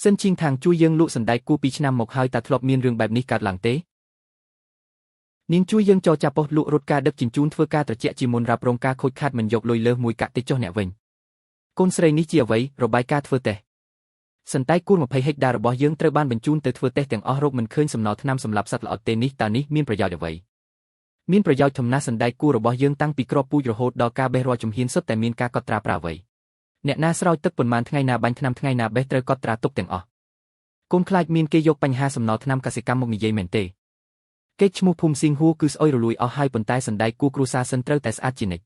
សិនឈីងທາງជួយយើងលក់សណ្ដែកគួរ2ឆ្នាំមកហើយតើធ្លាប់មានរឿងបែបនេះកើតឡើងទេនាងជួយយើងចរចាប៉ុស្តិ៍លក់រត់ការដឹកជញ្ជូនធ្វើការត្រជាក់ជាមុនរ៉ាប់រងការខូចខាតមិនយកលុយលើសមួយកាក់តិចចុះអ្នកវិញកូនស្រីនេះជាអ្វីរបាយការណ៍ធ្វើតេស្តសណ្ដែកគួរ20ហិកតារបស់យើងត្រូវបានបញ្ជូនទៅធ្វើតេស្តទាំងអស់រកមិនឃើញសំណល់ថ្នាំសម្លាប់សត្វល្អិតទេនេះតើនេះមានប្រយោជន៍អ្វីមានប្រយោជន៍ធំណាស់សណ្ដែកគួររបស់យើងតាំងពីគ្រាប់ពូជរហូតដល់ការបេះរាល់ជំហានសុទ្ធតែមានការកត់ត្រាប្រាអ្វីអ្នកណាស្រោចទឹកប៉ុន្មានថ្ងៃណាបាញ់ថ្នាំថ្ងៃណាបេះត្រូវកត់ត្រាទុកទាំងអស់កូនខ្លាចមានគេយកបញ្ហាសំណល់ថ្នាំកសិកម្មមកនិយាយមែនទេគេឈ្មោះភូមិស៊ីងហួរគឺស្អុយរលួយអស់ហើយប៉ុន្តែសណ្ដែកគួរគ្រួសារសិនត្រូវតែស្អាតជានិច្ច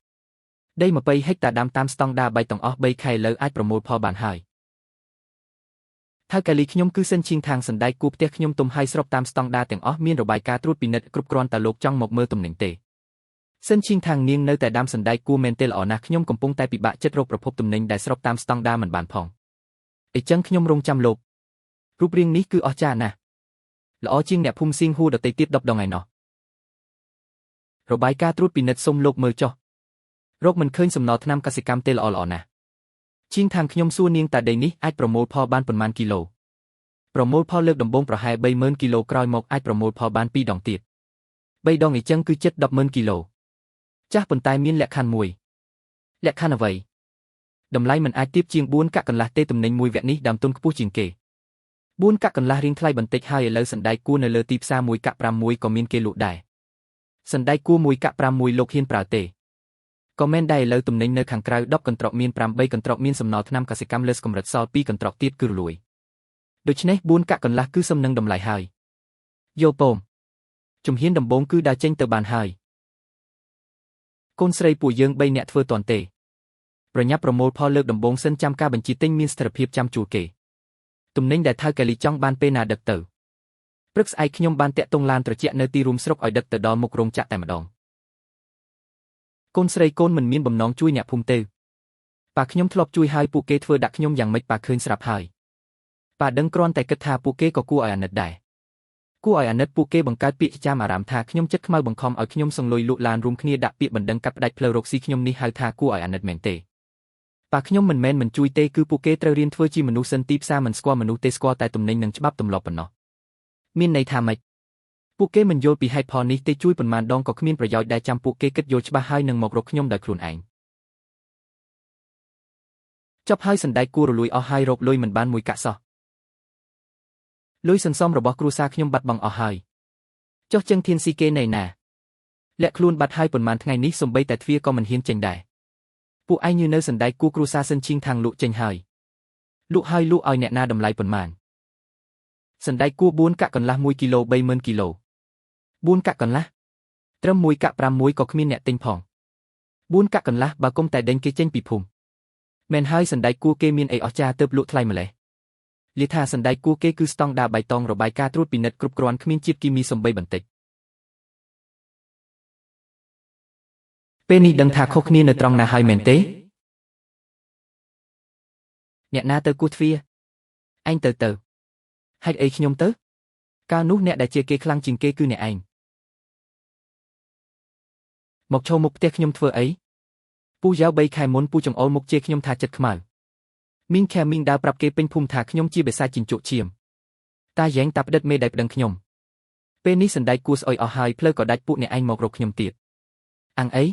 ដី20ហិកតាដាំតាមស្តង់ដារបៃតងអស់3ខែលើអាចប្រមូលផលបានហើយថៅកែលីខ្ញុំគឺសិនឈីងທາງសណ្ដែកគួរផ្ទះខ្ញុំទុំហើយស្របតាមស្តង់ដារទាំងអស់មានរបាយការណ៍ត្រួតពិនិត្យគ្រប់គ្រាន់តើលោកចង់មកមើលទំនិញទេសិនឈីងທາងនាងនៅតែដាំសណ្ដែកគួរមែនទេល្អណាស់ខ្ញុំកំពុងតែពិបាកចិត្តរកប្រភពទំនិញដែលស្របតាមស្តង់ដារមិនបានផងអញ្ចឹងខ្ញុំរងចាំលោករូបរាងនេះគឺអស្ចារ្យណាស់ល្អជាងអ្នកភូមិស៊ីងហួរដទៃទៀត10ដងឯណោះរបាយការណ៍ត្រួតពិនិត្យសូមលោកមើលចុះរកមិនឃើញសំណល់ថ្នាំកសិកម្មទេល្អណាស់ឈីងທາងខ្ញុំសួរនាងតើដីនេះអាចប្រមូលផលបានប៉ុន្មានគីឡូប្រមូលផលលើកដំបូងប្រហែល30000គីឡូក្រោយមកអាចប្រមូលផលបាន2ដងទៀត3ដងអញ្ចឹងគឺជិត100,000គីឡូចាស់ប៉ុន្តែមានលក្ខខណ្ឌមួយលក្ខខណ្ឌអ្វីតម្លៃមិនអាចទាបជាង4កាក់កន្លះទេទំនិញមួយវគ្គនេះដើមទុនខ្ពស់ជាងគេ4កាក់កន្លះរៀងថ្លៃបន្តិចហើយឥឡូវសណ្ដែកគួរនៅលើទីផ្សារ1កាក់6ក៏មានគេលក់ដែរសណ្ដែកគួរ1កាក់6លោកហ៊ានប្រើទេក៏មែនដែរឥឡូវទំនិញនៅខាងក្រៅ10កន្ត្រកមាន8កន្ត្រកមានសំណល់ថ្នាំកសិកម្មលើសកម្រិតសល់2កន្ត្រកទៀតគឺរលួយដូច្នេះ4កាក់កន្លះគឺសមនឹងតម្លៃហើយយល់ពមជំហានដំបូងគឺដើរចេញទៅបានហើយកូនស្រីពួកយើង3នាក់ធ្វើតាន់ទេប្រញាប់ប្រមូលផលលើកដំបូងសិនចាំការបញ្ជាទិញមានស្ថិរភាពចាំជួលគេទំនិញដែលថៅកែលីចង់បានពេលណាដឹកទៅព្រឹកស្អែកខ្ញុំបានតាក់ទងឡានត្រជាក់នៅទីរួមស្រុកឲ្យដឹកទៅដល់មុខរោងចក្រតែម្ដងកូនស្រីកូនមិនមានបំណងជួយអ្នកភូមិទេប៉ាខ្ញុំធ្លាប់ជួយឲ្យពួកគេធ្វើដាក់ខ្ញុំយ៉ាងម៉េចប៉ាឃើញស្រាប់ហើយប៉ាដឹងគ្រាន់តែគិតថាពួកគេក៏គួរឲ្យអាណិតដែរគួរឲ្យអាណិតពួកគេបង្កើតពាក្យចាំអារ៉ាមថាខ្ញុំចិត្តខ្មៅបង្ខំឲ្យខ្ញុំសង្លុយលក់ឡានរួមគ្នាដាក់ពាក្យបណ្ដឹងកាត់ផ្ដាច់ផ្លូវរកស៊ីខ្ញុំនេះហៅថាគួរឲ្យអាណិតមែនទេប៉ាខ្ញុំមិនមែនមិនជួយទេគឺពួកគេត្រូវរៀនធ្វើជាមនុស្សសិនទីផ្សារមិនស្គាល់មនុស្សទេស្គាល់តែទំនិញនិងច្បាប់ទម្លាប់ប៉ុណ្ណោះមានន័យថាម៉េចពួកគេមិនយល់ពីហេតុផលនេះទេជួយប៉ុន្មានដងក៏គ្មានប្រយោជន៍ដែរចាំពួកគេគិតយល់ច្បាស់ហើយនឹងមករកខ្ញុំដោយខ្លួនឯងចប់ហើយសណ្ដែកគួររលួយអស់ហើយរកលុយមិនបានមួយកាក់សោះលុយសន្សំរបស់គ្រួសារខ្ញុំបាត់បង់អស់ហើយចុះចឹងធានស៊ីគេនៅណាលាក់ខ្លួនបាត់ហើយប៉ុន្មានថ្ងៃនេះសំបីតែទ្វារក៏មិនហ៊ានចេញដែរពួកឯងញើនៅសណ្ដែកគួរគ្រួសារសិនឈីងທາງលក់ចេញហើយលក់ឲ្យអ្នកណាតម្លៃប៉ុន្មានសណ្ដែកគួរ4កាក់កន្លះ1គីឡូ30000គីឡូ4កាក់កន្លះត្រឹម1កាក់6ក៏គ្មានអ្នកទិញផង4កាក់កន្លះបើគុំតែដេញគេចេញពីភូមិមែនហើយសណ្ដែកគួរគេមានអីអស្ចារ្យទើបលក់ថ្លៃម្ល៉េះលាថាសណ្ដែកគួរគេគឺស្តង់ដារបៃតងរបាយការណ៍ត្រួតពិនិត្យគ្រប់គ្រាន់គ្មានជាតិគីមីសំបីបន្តិចពេលនេះដឹងថាខុសគ្នានៅត្រង់ណាហើយមែនទេអ្នកណាទៅគោះទ្វារឯងទៅហេតុអីខ្ញុំទៅកាលនោះអ្នកដែលជាគេខ្លាំងជាងគេគឺអ្នកឯងមកឈរមុខផ្ទះខ្ញុំធ្វើអីពូយ៉ាវ3ខែមុនពូចង្អុលមុខជាខ្ញុំថាចិត្តខ្មៅមីងខែមីងដើរប្រាប់គេពេញភូមិថាខ្ញុំជាបិសាចជញ្ជក់ឈាមតាយ៉ែងតាផ្ដិតមេដែលប្តឹងខ្ញុំពេលនេះសណ្ដែកគួរស្អុយអស់ហើយផ្លូវក៏ដាច់ពួកអ្នកឯងមករកខ្ញុំទៀតអាំងអី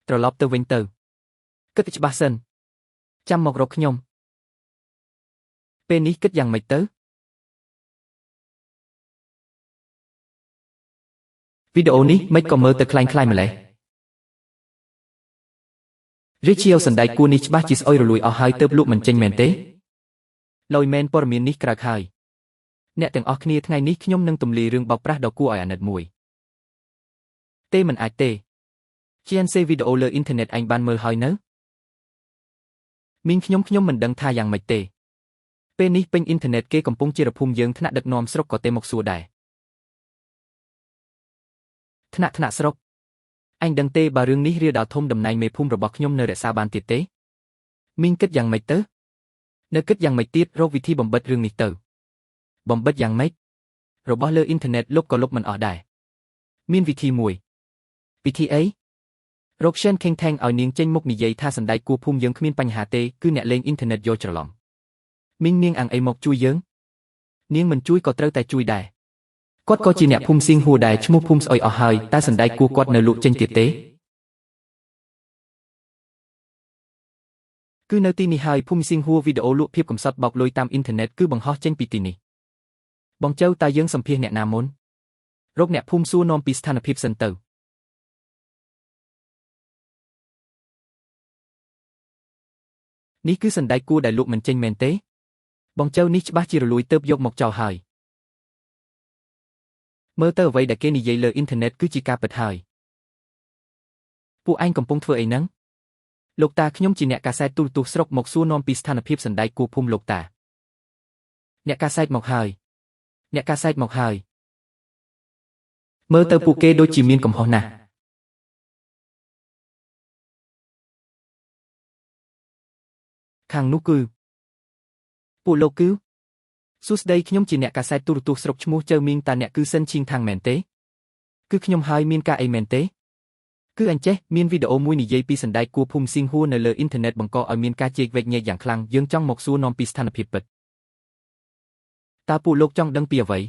ត្រឡប់ទៅវិញទៅគិតច្បាស់សិនចាំមករកខ្ញុំពេលនេះគិតយ៉ាងម៉េចទៅ វីដេអូនេះមិនក៏មើលទៅคล้ายៗម្លេះរិជាសណ្ដែកគួរនេះច្បាស់ជាស្អុយរលួយអស់ហើយទើបលក់មិនចេញមែនទេលយមែនព័ត៌មាននេះក្រៅហើយអ្នកទាំងអស់គ្នាថ្ងៃនេះខ្ញុំនឹងទម្លាយរឿងបោកប្រាស់ដ៏គួរឲ្យអាណិតមួយទេមិនអាចទេជានសេវីដេអូលើអ៊ីនធឺណិតឯងបានមើលហើយនៅមីងខ្ញុំមិនដឹងថាយ៉ាងម៉េចទេពេលនេះពេញអ៊ីនធឺណិតគេកំពុងជារភូមិយើងថ្នាក់ដឹកនាំស្រុកក៏ទេមកសួរដែរថ្នាក់ស្រុកអញដឹងទេបើរឿងនេះរាលដាលធំតំណែងមេភូមិរបស់ខ្ញុំនៅរក្សាបានទៀតទេមីងគិតយ៉ាងម៉េចទៅនៅគិតយ៉ាងម៉េចទៀតរកវិធីបំបិទរឿងនេះទៅបំបិទយ៉ាងម៉េចរបស់លើអ៊ីនធឺណិតលុបក៏លុបមិនអស់ដែរមានវិធីមួយវិធីអីរក Shen King Tang ឲ្យនាងចេញមុខនិយាយថាសណ្ដែកគួរភូមិយើងគ្មានបញ្ហាទេគឺអ្នកលេងអ៊ីនធឺណិតយកច្រឡំមីងនាងអាំងអីមកជួយយើងនាងមិនជួយក៏ត្រូវតែជួយដែរគាត់ក៏ជាអ្នកភូមិសៀងហួរដែរឈ្មោះភូមិស្អុយអស់ហើយតែសណ្ដែកគួរគាត់នៅលក់ចេញទៀតទេគឺនៅទីនេះហើយភូមិសៀងហួរវីដេអូលក់ភាពកំសត់បោកលុយតាមអ៊ីនធឺណិតគឺបង្ហោះចេញពីទីនេះបងចៅតើយើងសម្ភាសអ្នកណាមុនរកអ្នកភូមិសួរនាំពីស្ថានភាពសិនទៅនេះគឺសណ្ដែកគួរដែលលក់មិនចេញមែនទេបងចៅនេះច្បាស់ជារលួយទើបយកមកចោលហើយមើលទៅអ្វីដែលគេនិយាយលើអ៊ីនធឺណិតគឺជាការពិតហើយពួកឯងកំពុងធ្វើអីហ្នឹងលោកតាខ្ញុំជាអ្នកកាសែតទូរទស្សន៍ស្រុកមកសួរនាំពីស្ថានភាពសណ្ដែកគួរភូមិលោកតាអ្នកកាសែតមកហើយមើលទៅពួកគេដូចជាមានកំហុសណាស់ខាងនោះគឺពួកលោកគឺសួស្ដីខ្ញុំជាអ្នកកាសែតទូរទស្សន៍ស្រុកឈ្មោះចៅមីងតាអ្នកគឺសិនឈីងថាងមែនទេគឺខ្ញុំហើយមានការអីមែនទេគឺអញចេះមានវីដេអូមួយនិយាយពីសណ្ដែកគួរភូមិសៀងហួរនៅលើអ៊ីនធឺណិតបង្កឲ្យមានការជែកវែកញែកយ៉ាងខ្លាំងយើងចង់មកសួរនាំពីស្ថានភាពពិតតើពួកលោកចង់ដឹងពីអ្វី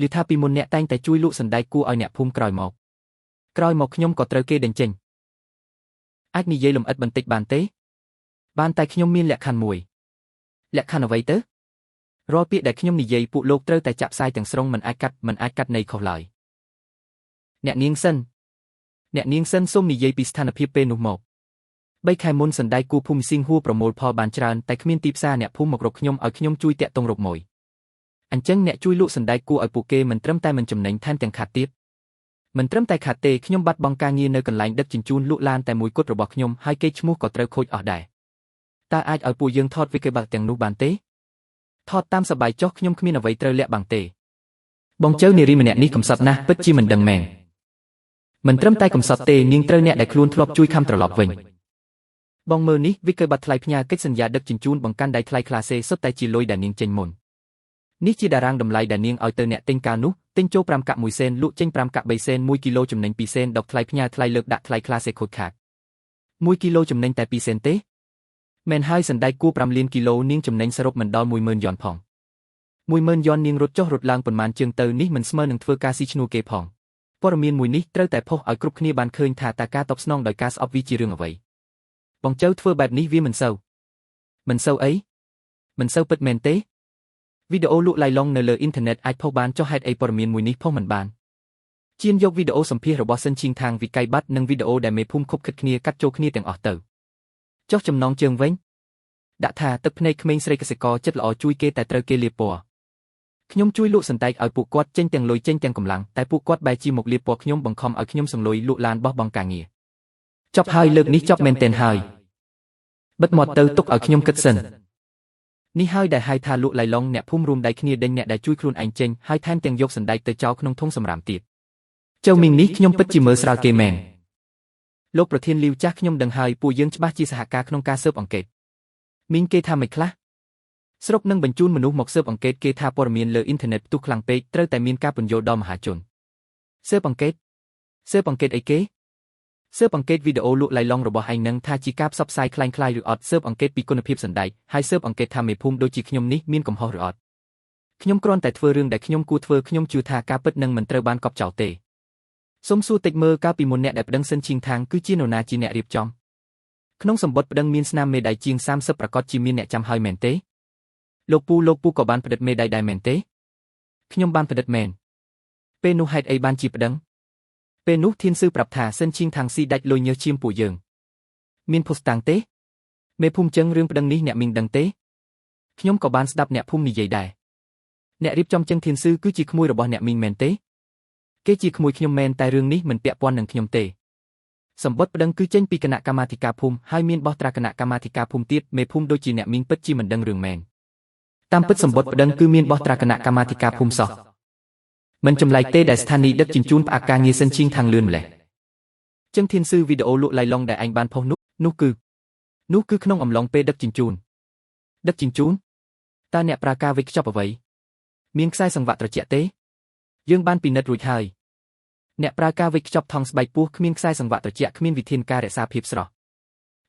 ឮថាពីមុនអ្នកតែងតែជួយលក់សណ្ដែកគួរឲ្យអ្នកភូមិក្រោយមកខ្ញុំក៏ត្រូវគេដេញចេញអាចនិយាយលម្អិតបន្តិចបានទេបានតែខ្ញុំមានលក្ខខណ្ឌមួយលក្ខខណ្ឌអ្វីទៅរាល់ពាក្យដែលខ្ញុំនិយាយពួកលោកត្រូវតែចាក់ផ្សាយទាំងស្រុងមិនអាចកាត់ន័យខុសឡើយអ្នកនាងសិនសូមនិយាយពីស្ថានភាពពេលនោះមក3 ខែមុនសណ្ដែកគួរភូមិសៀងហួរប្រមូលផលបានច្រើនតែគ្មានទីផ្សារអ្នកភូមិមករកខ្ញុំឲ្យខ្ញុំជួយតាក់ទងរកមួយអញ្ចឹងអ្នកជួយលក់សណ្ដែកគួរឲ្យពួកគេមិនត្រឹមតែមិនចំណេញថែមទាំងខាតទៀតមិនត្រឹមតែខាតទេខ្ញុំបាត់បង់ការងារនៅកន្លែងដឹកជញ្ជូនលក់ឡានតែមួយគត់របស់ខ្ញុំហើយគេឈ្មោះក៏ត្រូវខូចអស់ដែរតើអាចឲ្យពួកយើងថតវីដេអូបាក់ទាំងនោះបានទេថតតាមសប្បាយចុះខ្ញុំគ្មានអ្វីត្រូវលាក់បាំងទេបងចៅនារីម្នាក់នេះកំសត់ណាស់ពិតជាមិនដឹងមែនមិនត្រឹមតែកំសត់ទេនាងត្រូវអ្នកដែលខ្លួនធ្លាប់ជួយខំត្រឡប់វិញបងមើលនេះវីដេអូបាត់ថ្លៃផ្ញើកិច្ចសន្យាដឹកជញ្ជូនបង្កាន់ដៃថ្លៃក្លាសេសុទ្ធតែជាលុយដែលនាងចេញមុននេះជាតារាងតម្លៃដែលនាងឲ្យទៅអ្នកទិញកាលនោះទិញចូល5កាក់1សេនលក់ចេញ5កាក់3សេន1គីឡូចំណេញ2សេនដកថ្លៃផ្ញើថ្លៃលើកដាក់ថ្លៃក្លាសេខូចខាត1គីឡូចំណេញតែ2សេនទេមែនហើយសណ្ដែកគួរ5លានគីឡូនាងចំណេញសរុបមិនដល់ 10000 យ៉នផង10000 យ៉ននាងរត់ចុះរត់ឡើងប៉ុន្មានជើងទៅនេះមិនស្មើនឹងធ្វើការស៊ីឈ្នួលគេផងព័ត៌មានមួយនេះត្រូវតែផុសឲ្យគ្រប់គ្នាបានឃើញថាតើការតបស្នងដោយការស្អប់វាជារឿងអ្វីបងចៅធ្វើបែបនេះវាមិនសូវអីមិនសូវពិតមែនទេវីដេអូលក់ឡៃឡុងនៅលើអ៊ីនធឺណិតអាចផុសបានចុះហេតុអីព័ត៌មានមួយនេះផុសមិនបានជៀនយកវីដេអូសម្ភាសរបស់សិនឈីងថាងវិក័យបាត់និងវីដេអូដែលមេភូមិខົບខិតគ្នាកាត់ចូលគ្នាទាំងអស់ទៅចុះចំណងជើងវិញដាក់ថាទឹកភ្នែកក្មេងស្រីកសិករចិត្តល្អជួយគេតែត្រូវគេលាបពណ៌ខ្ញុំជួយលក់សន្តែកឲ្យពួកគាត់ចេញទាំងលុយចេញទាំងកម្លាំងតែពួកគាត់បែរជាមកលាបពណ៌ខ្ញុំបង្ខំឲ្យខ្ញុំសង្លុយលក់ឡានបោះបង់ការងារចប់ហើយលើកនេះចប់មែនទែនហើយបិទមាត់ទៅទុកឲ្យខ្ញុំគិតសិននេះហើយដែលហៅថាលក់ឡៃឡុងអ្នកភូមិរួមដៃគ្នាដេញអ្នកដែលជួយខ្លួនឯងចេញហើយថែមទាំងយកសន្តែកទៅចោលក្នុងធុងសម្រាមទៀតចៅមីងនេះខ្ញុំពិតជាមើលស្រាលគេមែនលោកប្រធានលាវចាស់ខ្ញុំដឹងហើយពួកយើងច្បាស់ជាសហការក្នុងការស៊ើបអង្កេតមីងគេថាមិនខ្លះស្រុកនឹងបញ្ជូនមនុស្សមកស៊ើបអង្កេតគេថាព័ត៌មានលើអ៊ីនធឺណិតផ្ទុះខ្លាំងពេកត្រូវតែមានការពន្យល់ដល់មហាជនស៊ើបអង្កេតអីគេស៊ើបអង្កេតវីដេអូលក់ឡៃឡុងរបស់ឯងនឹងថាជាការផ្សព្វផ្សាយคล้ายៗឬអត់ស៊ើបអង្កេតពីគុណភាពសណ្ដែកហើយស៊ើបអង្កេតថាមេភូមិដូចជាខ្ញុំនេះមានកំហុសឬអត់ខ្ញុំគ្រាន់តែធ្វើរឿងដែលខ្ញុំគួរធ្វើខ្ញុំជឿថាការពិតនឹងមិនត្រូវបានកប់ចោលទេសុំសួរតិចមើលកាលពីមុនអ្នកដែលប្តឹងសិនឈីងថាងគឺជានរណាជាអ្នករៀបចំក្នុងសម្បត្តិប្តឹងមានស្នាមមេដៃជាង30ប្រកាសជាមានអ្នកចាំហើយមែនទេលោកពូក៏បានផ្តិតមេដៃដែរមែនទេខ្ញុំបានផ្តិតមែនពេលនោះហេតុអីបានជាប្តឹង ពេលនោះធានស៊ឺប្រាប់ថាសិនឈៀងថាងស៊ីដាច់លុយញើសឈាមពួកយើងមានភស្តុតាងទេមេភូមិចឹងរឿងប្តឹងនេះអ្នកមីងដឹងទេខ្ញុំក៏បានស្ដាប់អ្នកភូមិនិយាយដែរអ្នករៀបចំចឹងធានស៊ឺគឺជាក្មួយរបស់អ្នកមីងមែនទេគេជាក្មួយខ្ញុំមែនតែរឿងនេះមិនពាក់ព័ន្ធនឹងខ្ញុំទេសម្បត្តិប្តឹងគឺចេញពីគណៈកម្មាធិការភូមិហើយមានបោះត្រាគណៈកម្មាធិការភូមិទៀតមេភូមិដូចជាអ្នកមីងពិតជាមិនដឹងរឿងមែនតាមពិតសម្បត្តិប្តឹងគឺមានបោះត្រាគណៈកម្មាធិការភូមិសោះមិនចម្លែកទេដែលស្ថានីយ៍ដឹកជញ្ជូនផ្អាកការងារសិនឈៀងថាងលឿនម្លេះចឹងធានស៊ឺវីដេអូលក់ឡៃឡុងដែលឯងបានផុសនោះគឺក្នុងអំឡុងពេលដឹកជញ្ជូនតើអ្នកប្រើការវេចខ្ចប់អ្វីមានខ្សែសង្វាក់ត្រជាក់ទេយើងបានពិនិត្យរួចហើយអ្នកប្រើការវេចខ្ចប់ថង់ស្បែកពស់គ្មានខ្សែសង្វាក់ត្រជាក់គ្មានវិធានការរក្សាភាពស្រស់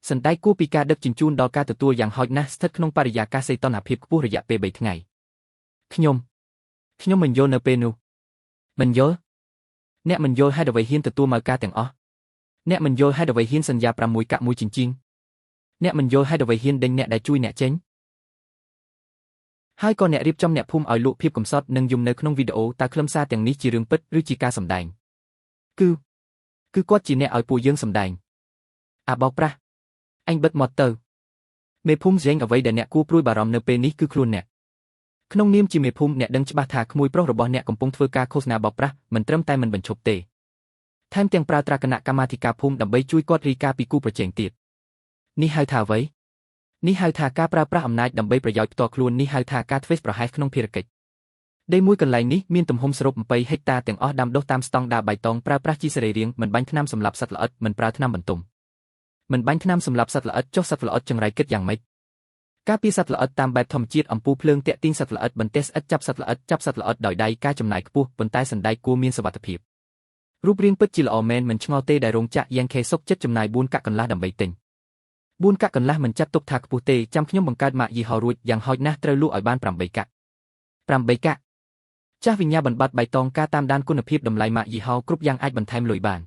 សណ្ដែកគួរពីការដឹកជញ្ជូនដល់ការទទួលយ៉ាងហោចណាស់ស្ថិតក្នុងបរិយាកាសសីតុណ្ហភាពខ្ពស់រយៈពេល3ថ្ងៃខ្ញុំមិនយល់នៅពេលនោះមិនយល់អ្នកមិនយល់ហេតុអ្វីហ៊ានទទួលមកការទាំងអស់អ្នកមិនយល់ហេតុអ្វីហ៊ានសន្យា6កាក់មួយជញ្ជីងអ្នកមិនយល់ហេតុអ្វីហ៊ានដេញអ្នកដែលជួយអ្នកចេញហើយក៏អ្នករៀបចំអ្នកភូមិឲ្យលក់ភាពកំសត់និងយំនៅក្នុងវីដេអូតើខ្លឹមសារទាំងនេះជារឿងពិតឬជាការសម្ដែងគឺគាត់ជាអ្នកឲ្យពួកយើងសម្ដែងអាបោកប្រាស់អញបិទមាត់ទៅមេភូមិរែងអ្វីដែលអ្នកគួរព្រួយបារម្ភនៅពេលនេះគឺខ្លួនអ្នកក្នុងនាមជាមេភូមិអ្នកដឹងច្បាស់ថាក្មួយប្រុសរបស់អ្នកកំពុងធ្វើការឃោសនាបោកប្រាស់មិនត្រឹមតែមិនបញ្ឈប់ទេថែមទាំងប្រើត្រាគណៈកម្មាធិការភូមិដើម្បីជួយគាត់រាយការណ៍ពីគូប្រជែងទៀតនេះហៅថាអ្វីនេះហៅថាការប្រើប្រាស់អំណាចដើម្បីប្រយោជន៍ផ្ទាល់ខ្លួននេះហៅថាការធ្វេសប្រហែសក្នុងភារកិច្ចដីមួយកន្លែងនេះមានទំហំសរុប20ហិកតាទាំងអស់ដាំដុះតាមស្តង់ដារបៃតងប្រើប្រាស់ជីសរីរាង្គមិនបាញ់ថ្នាំសម្លាប់សត្វល្អិតមិនប្រើថ្នាំបន្ទុំមិនបាញ់ថ្នាំសម្លាប់សត្វល្អិតចុះសត្វល្អិតចង្រៃគិតយ៉ាងម៉េចការពារសត្វល្អិតតាមបែបធម្មជាតិអំពូលភ្លើងតាក់ទាញសត្វល្អិតបន្ទះស្អិតចាប់សត្វល្អិតដោយដៃការចំណាយខ្ពស់ប៉ុន្តែសណ្ដែកគួរមានសុវត្ថិភាពរូបរាងពិតជាល្អមែនមិនឆ្ងល់ទេដែលរោងចក្រយ៉ាងខេសុកចិត្តចំណាយ4កាក់កន្លះដើម្បីទិញ4កាក់កន្លះមិនចាត់ទុកថាខ្ពស់ទេចាំខ្ញុំបង្កើតម៉ាកយីហោរួចយ៉ាងហោចណាស់ត្រូវលក់ឲ្យបាន8កាក់ចាស់វិញ្ញាបនបត្របៃតងការតាមដានគុណភាពតម្លៃម៉ាកយីហោគ្រប់យ៉ាងអាចបន្ថែមលុយបាន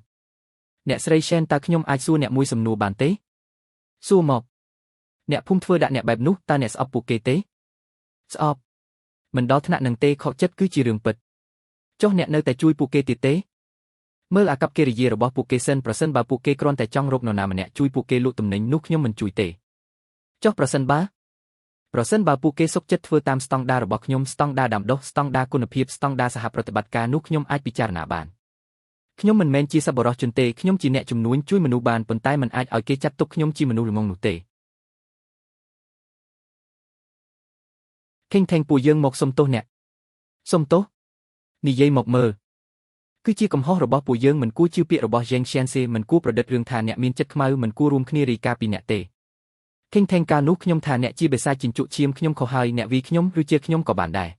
អ្នកស្រីឆែនតើខ្ញុំអាចសួរអ្នកមួយសំណួរបានទេសួរមកអ្នកភូមិធ្វើដាក់អ្នកបែបនោះតើអ្នកស្អប់ពួកគេទេស្អប់មិនដល់ថ្នាក់នឹងទេខកចិត្តគឺជារឿងពិតចុះអ្នកនៅតែជួយពួកគេទៀតទេមើលអាកប្បកិរិយារបស់ពួកគេសិនប្រសិនបើពួកគេគ្រាន់តែចង់រកនរណាម្នាក់ជួយពួកគេលក់ទំនិញនោះខ្ញុំមិនជួយទេចុះប្រសិនបើពួកគេសុខចិត្តធ្វើតាមស្តង់ដាររបស់ខ្ញុំស្តង់ដារដាំដុះស្តង់ដារគុណភាពស្តង់ដារសហប្រតិបត្តិការនោះខ្ញុំអាចពិចារណាបានខ្ញុំមិនមែនជាសប្បុរសជនទេខ្ញុំជាអ្នកជំនួញជួយមនុស្សបានប៉ុន្តែមិនអាចឲ្យគេចាត់ទុកខ្ញុំជាមនុស្សល្ងងនោះទេខេងថេងពួកយើងមកសុំទោសអ្នកសុំទោសនិយាយមកមើលគឺជាកំហុសរបស់ពួកយើងមិនគួរជឿពាក្យរបស់យេងឈៀនសេមិនគួរប្រឌិតរឿងថាអ្នកមានចិត្តខ្មៅមិនគួររួមគ្នារាយការណ៍ពីអ្នកទេខេងថេងកាលនោះខ្ញុំថាអ្នកជាបិសាចជញ្ជក់ឈាមខ្ញុំខុសហើយអ្នកវីខ្ញុំឬជាខ្ញុំក៏បានដែរ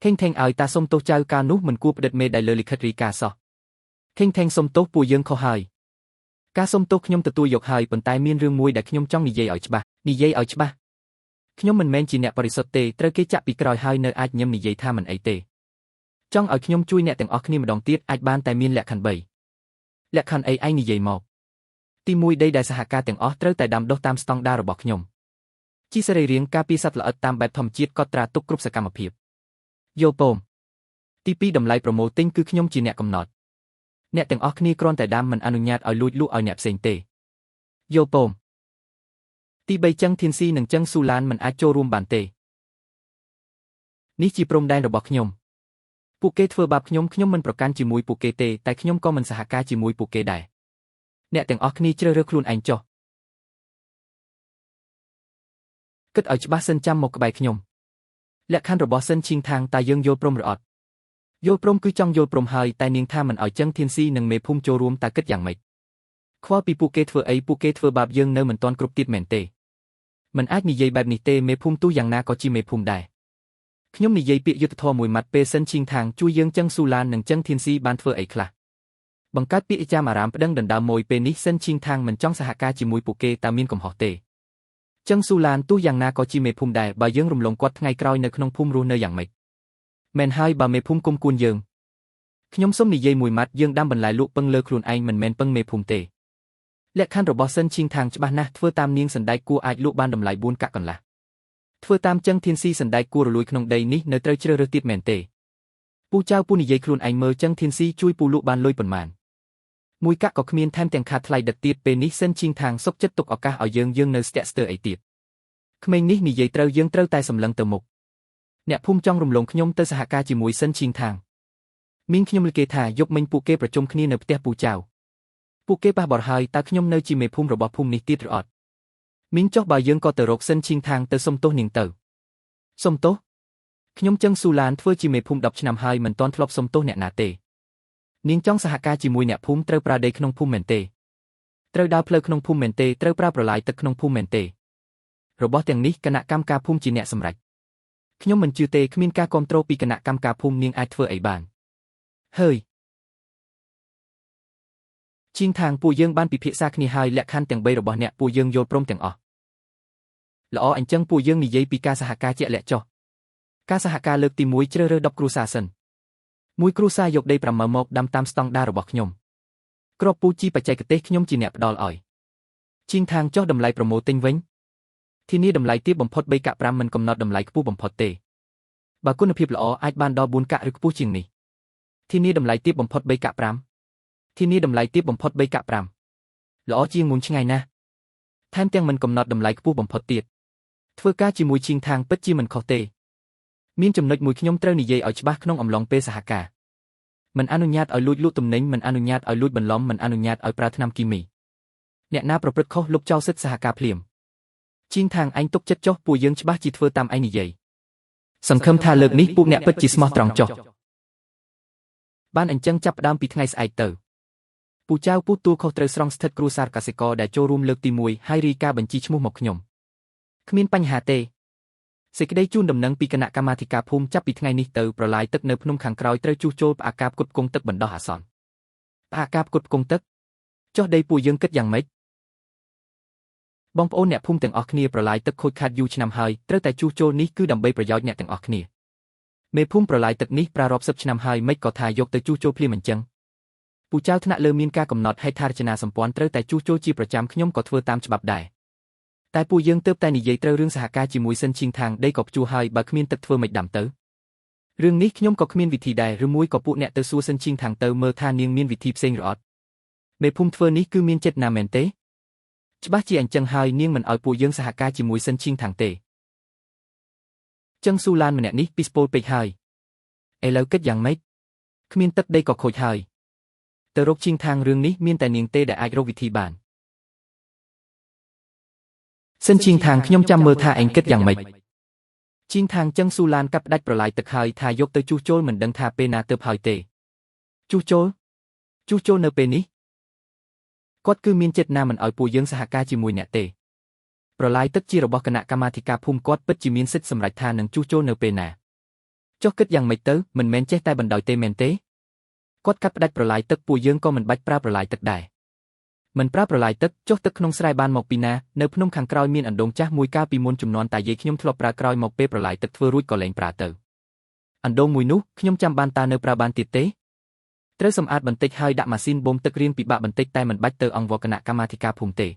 ខេងថេងឲ្យតាសុំទោសចៅកាលនោះមិនគួរផ្តិតមេដែលលើលិខិតរាយការណ៍សោះខេងថេងសុំទោសពួកយើងខុសហើយការសុំទោសខ្ញុំទទួលយកហើយប៉ុន្តែមានរឿងមួយដែលខ្ញុំចង់និយាយឲ្យច្បាស់ខ្ញុំមិនមែនជាអ្នកបរិសុទ្ធទេត្រូវគេចាក់ពីក្រោយហើយនៅអាចញឹមនិយាយថាមិនអីទេចង់ឲ្យខ្ញុំជួយអ្នកទាំងអស់គ្នាម្ដងទៀតអាចបានតែមានលក្ខខណ្ឌ3លក្ខខណ្ឌអីឯងនិយាយមកទី1ដីដែលសហការទាំងអស់ត្រូវតែដាំដុះតាមស្តង់ដាររបស់ខ្ញុំជីសរីរាង្គការពារសត្វល្អិតតាមបែបធម្មជាតិកត់ត្រាទុកគ្រប់សកម្មភាពយល់ពមទី2តម្លៃប្រម៉ូទិញគឺខ្ញុំជាអ្នកកំណត់អ្នកទាំងអស់គ្នាគ្រាន់តែដាំមិនអនុញ្ញាតឲ្យលួចលក់ឲ្យអ្នកផ្សេងទេយល់ពមទី3ចឹងធានស៊ីនិងចឹងស៊ូឡានមិនអាចចូលរួមបានទេនេះជាព្រំដែនរបស់ខ្ញុំពួកគេធ្វើបាបខ្ញុំមិនប្រកាន់ជាមួយពួកគេទេតែខ្ញុំក៏មិនសហការជាមួយពួកគេដែរអ្នកទាំងអស់គ្នាជ្រើសរើសខ្លួនឯងចុះគិតឲ្យច្បាស់សិនចាំមកក្បែរខ្ញុំលក្ខខណ្ឌរបស់សិនឈីងថាងតើយើងយល់ព្រមឬអត់យល់ព្រមគឺចង់យល់ព្រមហើយតែនាងថាមិនឲ្យចឹងធានស៊ីនិងមេភូមិចូលរួមតើគិតយ៉ាងម៉េចខ្វល់ពីពួកគេធ្វើអីពួកគេធ្វើបាបយើងនៅមិនទាន់គ្រប់ទៀតមែនទេមិនអាចនិយាយបែបនេះទេមេភូមិទូយ៉ាងណាក៏ជាមេភូមិដែរខ្ញុំនិយាយពាក្យយុត្តិធម៌មួយម៉ាត់ពេលសិនឈីងថាងជួយយើងចឹងស៊ូឡាននិងចឹងធានស៊ីបានធ្វើអីខ្លះបង្កើតពាក្យចាមអារាមប្តឹងដណ្ដើមមួយពេលនេះសិនឈីងថាងមិនចង់សហការជាមួយពួកគេតើមានកំហុសទេចឹងស៊ូឡានទោះយ៉ាងណាក៏ជាមេភូមិដែរបើយើងរំលងគាត់ថ្ងៃក្រោយនៅក្នុងភូមិរស់នៅយ៉ាងម៉េចមែនហើយបើមេភូមិគុំគួនយើងខ្ញុំសុំនិយាយមួយម៉ាត់យើងដាំបន្លែលក់ពឹងលើខ្លួនឯងមិនមែនពឹងមេភូមិទេលក្ខខណ្ឌរបស់សិនឈីងថាងច្បាស់ណាស់ធ្វើតាមនាងសណ្ដែកគួរអាចលក់បានតម្លៃ4កាក់កន្លះធ្វើតាមចឹងធានស៊ីសណ្ដែកគួររលួយក្នុងដីនេះនៅត្រូវជ្រើសរើសទៀតមែនទេពូចៅពូនិយាយខ្លួនឯងមើលចឹងធានស៊ីជួយពូលក់បានលុយប៉ុន្មាន មួយកាក់ក៏គ្មានថែមទាំងខាតថ្លៃដឹកទៀតពេលនេះសិនជីងថាងសុកចិត្តទុកឱកាសឲ្យយើងនៅស្ទាក់ស្ទើរអីទៀតក្មេងនេះនិយាយត្រូវយើងត្រូវតែសម្លឹងទៅមុខអ្នកភូមិចង់រំលងខ្ញុំទៅសហការជាមួយសិនជីងថាងមីងខ្ញុំលើគេថាយប់មិញពួកគេប្រជុំគ្នានៅផ្ទះពូចៅពួកគេប៉ះបរហើយតើខ្ញុំនៅជាមេភូមិរបស់ភូមិនេះទៀតឬអត់មីងចុះបើយើងក៏ទៅរកសិនជីងថាងទៅសុំទោសនាងទៅសុំទោសខ្ញុំចឹងស៊ូឡានធ្វើជាមេភូមិ10ឆ្នាំហើយមិនទាន់ធ្លាប់សុំទោសអ្នកណាទេនាងចង់សហការជាមួយអ្នកភូមិត្រូវប្រើដីក្នុងភូមិមែនទេត្រូវដើរផ្លូវក្នុងភូមិមែនទេត្រូវប្រើប្រឡាយទឹកក្នុងភូមិមែនទេរបស់ទាំងនេះគណៈកម្មការភូមិជាអ្នកសម្រេចខ្ញុំមិនជឿទេគ្មានការគ្រប់គ្រងពីគណៈកម្មការភូមិនាងអាចធ្វើអីបានហើយជីងថាងពួកយើងបានពិភាក្សាគ្នាហើយលក្ខខណ្ឌទាំង3របស់អ្នកពួកយើងយល់ព្រមទាំងអស់ល្អអញ្ចឹងពួកយើងនិយាយពីការសហការជាក់លាក់ចុះការសហការលើកទី1ជ្រើសរើស10គ្រួសារសិនមួយគ្រួសារយកដី50000មកដាំតាមស្តង់ដាររបស់ខ្ញុំគ្រាប់ពូជីបច្ចេកទេសខ្ញុំជាអ្នកផ្ដល់ឲ្យជីងថាងចុះតម្លៃប្រម៉ូទិញវិញទីនេះតម្លៃទាបបំផុត3កាក់5មិនកំណត់តម្លៃខ្ពស់បំផុតទេបើគុណភាពល្អអាចបានដល់4កាក់ឬខ្ពស់ជាងនេះទីនេះតម្លៃទាបបំផុត3កាក់5ទីនេះតម្លៃទាបបំផុត3កាក់5ល្អជាងមុនឆ្ងាយណាស់ថែមទាំងមិនកំណត់តម្លៃខ្ពស់បំផុតទៀតធ្វើការជាមួយជីងថាងពិតជាមិនខុសទេមានចំណុចមួយខ្ញុំត្រូវនិយាយឲ្យច្បាស់ក្នុងអំឡុងពេលសហការមិនអនុញ្ញាតឲ្យលួចលក់ទំនិញមិនអនុញ្ញាតឲ្យលួចបន្លំមិនអនុញ្ញាតឲ្យប្រើថ្នាំគីមីអ្នកណាប្រព្រឹត្តខុសលុបចោលសិទ្ធិសហការភ្លាមជីងថាងឯងទុកចិត្តចុះពួកយើងច្បាស់ជាធ្វើតាមឯងនិយាយសង្ឃឹមថាលើកនេះពួកអ្នកពិតជាស្មោះត្រង់ចុះបានអញ្ចឹងចាប់ផ្ដើមពីថ្ងៃស្អែកទៅពូចៅពូទួលខុសត្រូវស្រង់ស្ថិតគ្រួសារកសិករដែលចូលរួមលើកទី1ហើយរាយការណ៍បញ្ជីឈ្មោះមកខ្ញុំគ្មានបញ្ហាទេសេចក្តីជូនដំណឹងពីគណៈកម្មាធិការភូមិចាប់ពីថ្ងៃនេះទៅប្រឡាយទឹកនៅភ្នំខាងក្រោយត្រូវជួសជុលផ្អាកការផ្គត់ផ្គង់ទឹកបណ្ដោះអាសន្នផ្អាកការផ្គត់ផ្គង់ទឹកចុះដីពួកយើងគិតយ៉ាងម៉េចបងប្អូនអ្នកភូមិទាំងអស់គ្នាប្រឡាយទឹកខូចខាតយូរឆ្នាំហើយត្រូវតែជួសជុលនេះគឺដើម្បីប្រយោជន៍អ្នកទាំងអស់គ្នាមេភូមិប្រឡាយទឹកនេះប្រារព្ធ10ឆ្នាំហើយមិនក៏ថាយកទៅជួសជុលភ្លាមអញ្ចឹងពូចៅថ្នាក់លើមានការកំណត់ហេដ្ឋារចនាសម្ព័ន្ធត្រូវតែជួសជុលជាប្រចាំខ្ញុំក៏ធ្វើតាមច្បាប់ដែរតែពួកយើងទើបតែនិយាយត្រូវរឿងសហការជាមួយសិនជីងថាងដីក៏ភ្ជួរហើយបើគ្មានទឹកធ្វើមិនដាំទៅរឿងនេះខ្ញុំក៏គ្មានវិធីដែរឬមួយក៏ពួកអ្នកទៅសួរសិនជីងថាងទៅមើលថានាងមានវិធីផ្សេងឬអត់មេភូមិធ្វើនេះគឺមានចិត្តណាមែនទេច្បាស់ជាអញ្ចឹងហើយនាងមិនឲ្យពួកយើងសហការជាមួយសិនជីងថាងទេចឹងស៊ូឡានម្នាក់នេះពីស្ពោលពេកហើយឥឡូវគិតយ៉ាងម៉េចគ្មានទឹកដីក៏ខូចហើយទៅរកជីងថាងរឿងនេះមានតែនាងទេដែលអាចរកវិធីបានសិនជីងថាងខ្ញុំចាំមើលថាឯងគិតយ៉ាងម៉េចជីងថាងចឹងស៊ូឡានកាប់ផ្ដាច់ប្រឡាយទឹកហើយថាយកទៅជួសជុលមិនដឹងថាពេលណាទើបហើយទេជួសជុលនៅពេលនេះគាត់គឺមានចិត្តណាមិនឲ្យពួកយើងសហការជាមួយអ្នកទេប្រឡាយទឹកជារបស់គណៈកម្មាធិការភូមិគាត់ពិតជាមានសិទ្ធិសម្រេចថានឹងជួសជុលនៅពេលណាចុះគិតយ៉ាងម៉េចទៅមិនមែនចេះតែបណ្ដោយទេមែនទេគាត់កាត់ផ្ដាច់ប្រឡាយទឹកពួកយើងក៏មិនបាច់ប្រើប្រឡាយទឹកដែរមិនប្រើប្រឡាយទឹកចុះទឹកក្នុងស្រែបានមកពីណានៅភ្នំខាងក្រោយមានអណ្ដូងចាស់មួយកាលពីមុនចំនួនតាយាយខ្ញុំធ្លាប់ប្រើក្រោយមកពេលប្រឡាយទឹកធ្វើរួចក៏លែងប្រើទៅអណ្ដូងមួយនោះខ្ញុំចាំបានតើនៅប្រើបានទៀតទេត្រូវសម្អាតបន្តិចហើយដាក់ម៉ាស៊ីនបូមទឹករៀងពិបាកបន្តិចតែមិនបាច់ទៅអង្វរគណៈកម្មាធិការភូមិទេ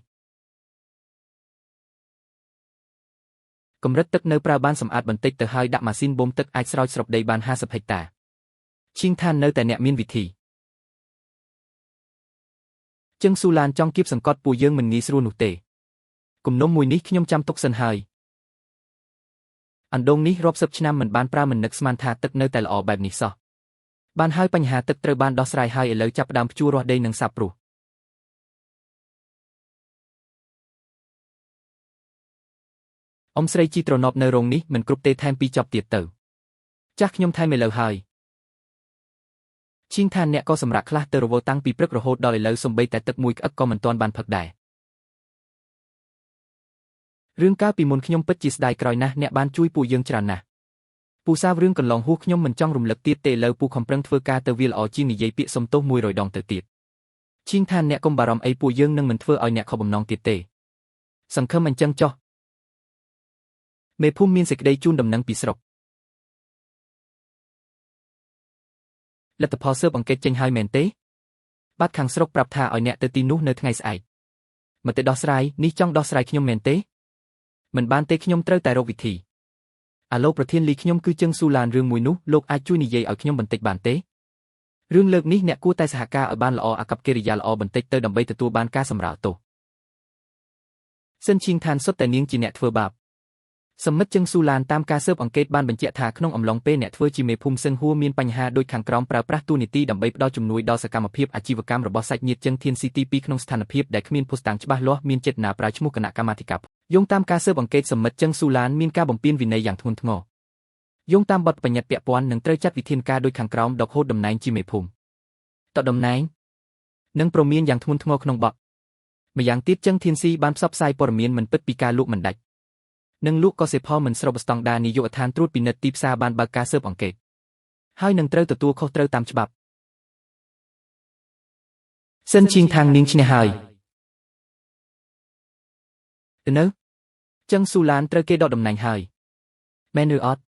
កម្រិតទឹកនៅប្រើបានសម្អាតបន្តិចទៅហើយដាក់ម៉ាស៊ីនបូមទឹកអាចស្រោចស្រពដីបាន50ហិកតាឈីងថាននៅតែអ្នកមានវិធីចឹងស៊ូឡានចង់គៀបសង្កត់ពួកយើងមិនងាយស្រួលនោះទេគំនុំមួយនេះខ្ញុំចាំទុកសិនហើយអណ្ដូងនេះរាប់សិបឆ្នាំមិនបានប្រើមិននឹកស្មានថាទឹកនៅតែល្អបែបនេះសោះបានហើយបញ្ហាទឹកត្រូវបានដោះស្រាយហើយឥឡូវចាប់ផ្ដើមភ្ជួររាស់ដីនិងសាបព្រោះអ៊ំស្រីជីត្រណប់នៅរោងនេះមិនគ្រប់ទេថែមពីចប់ទៀតទៅចាស់ខ្ញុំថែមឥឡូវហើយឈីងថានអ្នកក៏សម្រាប់ខ្លះទៅរវល់តាំងពីព្រឹករហូតដល់ឥឡូវសំបីតែទឹកមួយក្អឹកក៏មិនទាន់បានផឹកដែររឿងកាលពីមុនខ្ញុំពិតជាស្ដាយក្រោយណាស់អ្នកបានជួយពួកយើងច្រើនណាស់ពូសាវរឿងកន្លងហួសខ្ញុំមិនចង់រំលឹកទៀតទេឥឡូវពូខំប្រឹងធ្វើការទៅវាល្អជាងនិយាយពាក្យសុំទោស100ដងទៅទៀតឈីងថានអ្នកកុំបារម្ភអីពួកយើងនឹងមិនធ្វើឲ្យអ្នកខកបំណងទៀតទេសង្ឃឹមអញ្ចឹងចុះមេភូមិមានសេចក្តីជូនដំណឹងពីស្រុកលទ្ធផលស៊ើបអង្កេតចេញហើយមែនទេបាទខាងស្រុកប្រាប់ថាឲ្យអ្នកទៅទីនោះនៅថ្ងៃស្អែកមកទៅដោះស្រាយនេះចង់ដោះស្រាយខ្ញុំមែនទេមិនបានទេខ្ញុំត្រូវតែរកវិធីអាឡូប្រធានលីខ្ញុំគឺជឹងស៊ូឡានរឿងមួយនោះលោកអាចជួយនិយាយឲ្យខ្ញុំបន្តិចបានទេ រឿងលើកនេះអ្នកគួរតែសហការឲ្យបានល្អអាកប្បកិរិយាល្អបន្តិចទៅដើម្បីទទួលបានការសម្រាលទោសសិនឈីងឋានសុទ្ធតែនាងជាអ្នកធ្វើបាបសមិទ្ធជឹងស៊ូឡានតាមការស៊ើបអង្កេតបានបញ្ជាក់ថាក្នុងអំឡុងពេលអ្នកធ្វើជាមេភូមិសឹងហួរមានបញ្ហាដូចខាងក្រោមប្រើប្រាស់ទូនីតិដើម្បីផ្ដល់ជំនួយដល់សកម្មភាពអាជីវកម្មរបស់សាច់ញាតិជឹងធានស៊ីទី2ក្នុងស្ថានភាពដែលគ្មានភស្តុតាងច្បាស់លាស់មានចេតនាប្រើឈ្មោះគណៈកម្មាធិការយោងតាមការស៊ើបអង្កេតសមិទ្ធជឹងស៊ូឡានមានការបំពានវិន័យយ៉ាងធ្ងន់ធ្ងរយោងតាមបទបញ្ញត្តិពាក់ព័ន្ធនឹងត្រូវចាត់វិធានការដោយខាងក្រោមដកហូតតំណែងជាមេភូមិតតំណែងនិងព្រមានយ៉ាងធ្ងន់ធ្ងរក្នុងបទម្យ៉ាងទៀតជឹងធានស៊ីបានផ្សព្វផ្សាយព័ត៌មានមិនពិតពីការលក់មិនដាច់និងលក់កសិផលមិនស្របស្តង់ដារនាយកដ្ឋានត្រួតពិនិត្យទីផ្សារបានបើកការស៊ើបអង្កេតហើយនឹងត្រូវទទួលខុសត្រូវតាមច្បាប់សិនឈីងឋាងនាងឈ្នះហើយនៅចឹងស៊ូឡានត្រូវគេដកតំណែងហើយមែនឬអត់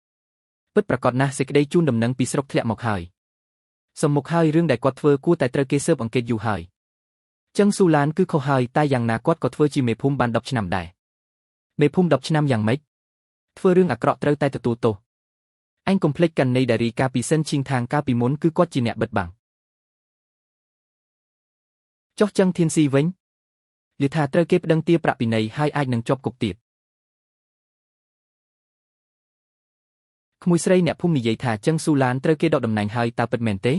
ពិតប្រាកដណាស់សេចក្តីជូនដំណឹងពីស្រុកធ្លាក់មកហើយសំមុខហើយរឿងដែលគាត់ធ្វើគួរតែត្រូវគេស៊ើបអង្កេតយូរហើយចឹងស៊ូឡានគឺខុសហើយតែយ៉ាងណាគាត់ក៏ធ្វើជាមេភូមិបាន10ឆ្នាំដែរមេភូមិ10ឆ្នាំយ៉ាងម៉េចធ្វើរឿងអាក្រក់ត្រូវតែទទួលទោសអញកុំភ្លេចកណីដែលរីកាពីសិនឈីងឋាងកាលពីមុនគឺគាត់ជាអ្នកបិទបាំងចុះចឹងធានស៊ីវិញនិយាយថាត្រូវគេប្តឹងទារប្រាក់ពិន័យហើយអាចនឹងជាប់គុកទៀតក្មួយស្រីអ្នកភូមិនិយាយថាចឹងស៊ូឡានត្រូវគេដកតំណែងហើយតើពិតមែនទេ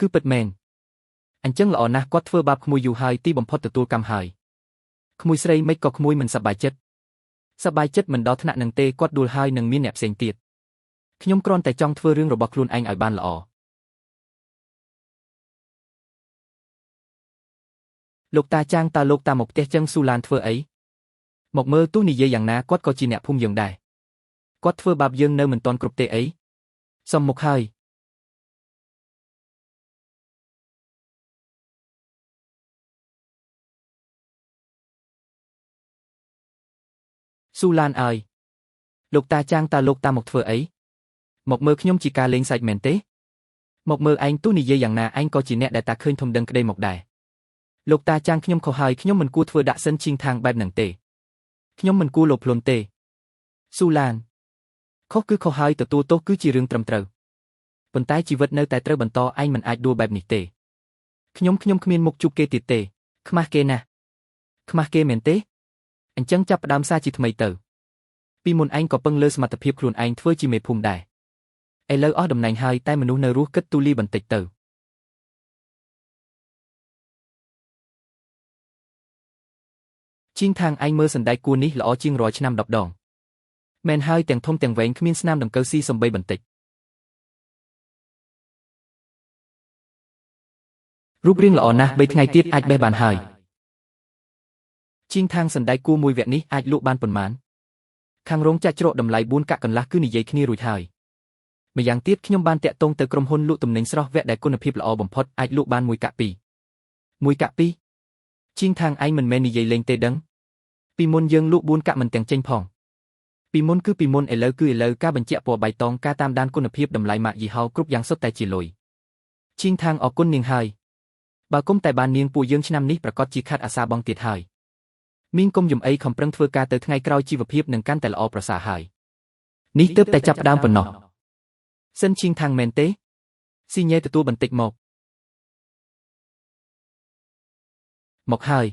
គឺពិតមែនអញ្ចឹងល្អណាស់គាត់ធ្វើបាបក្មួយយូរហើយទីបំផុតទទួលកម្មហើយក្មួយស្រីមិនក៏ក្មួយមិនសប្បាយចិត្តមិនដល់ថ្នាក់នឹងទេគាត់ដួលហើយនឹងមានអ្នកផ្សេងទៀតខ្ញុំគ្រាន់តែចង់ធ្វើរឿងរបស់ខ្លួនឯងឲ្យបានល្អលោកតាចាងតើលោកតាមកផ្ទះចឹងស៊ូឡានធ្វើអីមកមើលទោះនិយាយយ៉ាងណាគាត់ក៏ជាអ្នកភូមិយើងដែរគាត់ធ្វើបាបយើងនៅមិនទាន់គ្រប់ទេអីសុំមុខហើយស៊ូឡានអើយលោកតាចាងតើលោកតាមកធ្វើអីមកមើលខ្ញុំជាការលេងសាច់មែនទេមកមើលឯងទោះនិយាយយ៉ាងណាឯងក៏ជាអ្នកដែលតាឃើញធំដឹងក្តីមកដែរលោកតាចាងខ្ញុំខុសហើយខ្ញុំមិនគួរធ្វើដាក់សិនឈីងឋាងបែបហ្នឹងទេខ្ញុំមិនគួរលោភលន់ទេស៊ូឡានខុសគឺខុសហើយទទួលទោសគឺជារឿងត្រឹមត្រូវប៉ុន្តែជីវិតនៅតែត្រូវបន្តឯងមិនអាចដួលបែបនេះទេខ្ញុំគ្មានមុខជួបគេទៀតទេខ្មាស់គេណាស់ខ្មាស់គេមែនទេអញ្ចឹងចាប់ផ្ដើមសារជាថ្មីទៅពីមុនឯងក៏ពឹងលើសមត្ថភាពខ្លួនឯងធ្វើជាមេភូមិដែរឥឡូវអស់តំណែងហើយតែមនុស្សនៅរស់គិតទូលាយបន្តិចទៅជីងឋាងឯងមើលសណ្ដែកគួរនេះល្អជាង100ឆ្នាំ10ដងមែនហើយទាំងធំទាំងវែងគ្មានស្នាមដង្កូវស៊ីសំបីបន្តិចរូបរាងល្អណាស់3ថ្ងៃទៀតអាចបេះបានហើយជីងឋាងសណ្ដែកគួរមួយវគ្គនេះអាចលក់បានប៉ុន្មានខាងរោងចក្រជ្រកតម្លៃ4កាក់កន្លះគឺនិយាយគ្នារួចហើយម្យ៉ាងទៀតខ្ញុំបានតាក់ទងទៅក្រុមហ៊ុនលក់ទំនិញស្រស់វគ្គដែលគុណភាពល្អបំផុតអាចលក់បាន1កាក់2ជីងឋាងឯងមិនមែននិយាយលេងទេដឹងពីមុនយើងលក់4កាក់មិនទាំងចេញផងពីមុនគឺពីមុនឥឡូវគឺឥឡូវការបញ្ជាក់ពណ៌បៃតងការតាមដានគុណភាពតម្លៃម៉ាកយីហោគ្រប់យ៉ាងសុទ្ធតែជាលុយជីងឋាងអរគុណនាងហើយបើគុំតែបាននាងពួកយើងឆ្នាំនេះប្រកាសជាខាត់អាសាបងទៀតហើយមីងគុំយំអីខំប្រឹងធ្វើការទៅថ្ងៃក្រោយជីវភាពនឹងកាន់តែល្អប្រសើរហើយនេះទើបតែចាប់ផ្ដើមប៉ុណ្ណោះសិនឈីងឋាងមែនទេស៊ីញ៉េទទួលបន្តិចមកហើយ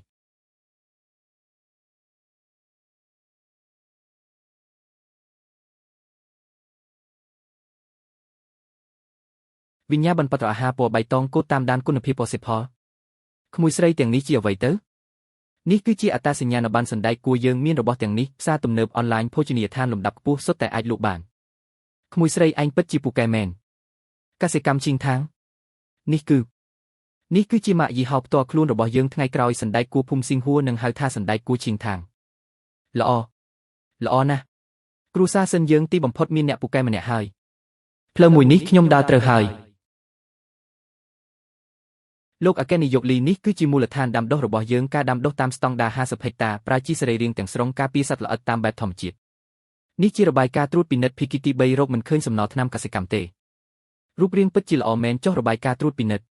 វិញ្ញាបនបត្រអាហារពណ៌បៃតងគោតតាមដានគុណភាពផលិតផលក្មួយស្រីទាំងនេះជាអ្វីទៅនេះគឺជាអត្តសញ្ញាណប័ណ្ណសណ្ដែកគួរយើងមានរបស់ទាំងនេះផ្សារទំនើបអនឡាញភោជនីយដ្ឋានលំដាប់ខ្ពស់សុទ្ធតែអាចលក់បានក្មួយស្រីឯងពិតជាពូកែមែនកសិកម្មជីងឋាងនេះគឺជាម៉ាកយីហោផ្ទាល់ខ្លួនរបស់យើងថ្ងៃក្រោយសណ្ដែកគួរភូមិស៊ីងហួរនឹងហៅថាសណ្ដែកគួរជីងឋាងល្អណាស់គ្រួសារសិនយើងទីបំផុតមានអ្នកពូកែម្នាក់ហើយផ្លូវមួយនេះខ្ញុំដើរត្រូវហើយលោកអគ្គនាយកលីនេះគឺជាមូលដ្ឋានដាំដុះរបស់យើងការដាំដុះតាមស្តង់ដារ50ហិកតាប្រើជីសរីរាង្គទាំងស្រុងការពារសត្វល្អិតតាមបែបធម្មជាតិនេះជារបាយការណ៍ត្រួតពិនិត្យ PKT 3រកមិនឃើញសំណល់ថ្នាំកសិកម្មទេរូបរាងពិតជាល្អមែនចុះរបាយការណ៍ត្រួតពិនិត្យ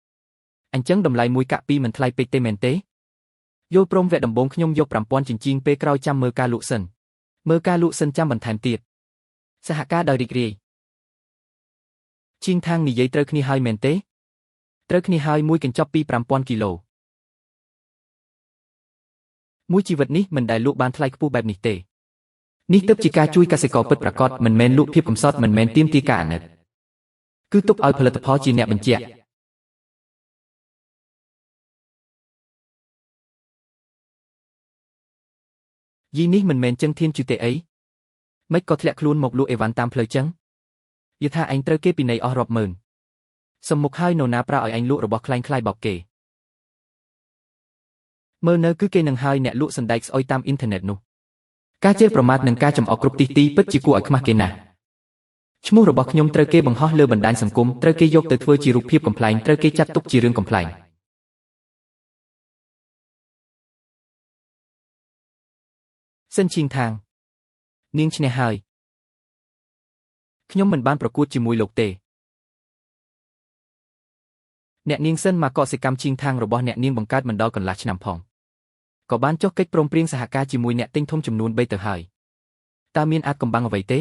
អញ្ចឹងតម្លៃ1កាក់2មិនថ្លៃពេកទេមែនទេយល់ព្រមវគ្គដំបូងខ្ញុំយក5000ចិញ្ចៀងពេលក្រោយចាំមើលការលក់សិនចាំបន្ថែមទៀតសហការដោយរីករាយជីងឋាងនិយាយត្រូវគ្នាហើយមែនទេ ត្រូវគ្នាហើយមួយកញ្ចប់ពី 5000 គីឡូមួយជីវិតនេះមិនដែលលក់បានថ្លៃខ្ពស់បែបនេះទេនេះទើបជាការជួយកសិករពិតប្រាកដមិនមែនលក់ភាពកំសត់មិនមែនទាមទារការអាណិតគឺទុកឲ្យផលិតផលជាអ្នកបញ្ជាក់យីនេះមិនមែនចឹងធានជឿទេអីមិនក៏ធ្លាក់ខ្លួនមកលក់អីវ៉ាន់តាមផ្លូវចឹងយល់ថាឯងត្រូវគេពីនៃអស់រាប់ម៉ឺនសំមុខហើយនរណាប្រើឲ្យឯងលក់របស់คล้ายៗបោកគេមើលនៅគឺគេនឹងហើយអ្នកលក់សណ្ដែកស្អុយតាមអ៊ីនធឺណិតនោះការជេរប្រមាថនិងការចំអកគ្រប់ទីពិតជាគួរឲ្យខ្មាស់គេណាស់ឈ្មោះរបស់ខ្ញុំត្រូវគេបង្ហោះលើបណ្ដាញសង្គមត្រូវគេយកទៅធ្វើជារូបភាពកំ pl ែងត្រូវគេចាត់ទុកជារឿងកំ pl ែងសិនឈីងថាងនាងឈ្នះហើយខ្ញុំមិនបានប្រកួតជាមួយលោកទេអ្នកនាងសិនមកកសិកម្មឈីងថាងរបស់អ្នកនាងបង្កើតមិនដល់កន្លះឆ្នាំផងក៏បានចុះកិច្ចព្រមព្រៀងសហការជាមួយអ្នកទិញធំចំនួន3ទៅហើយតើមានអាចកំបាំងអ្វីទេ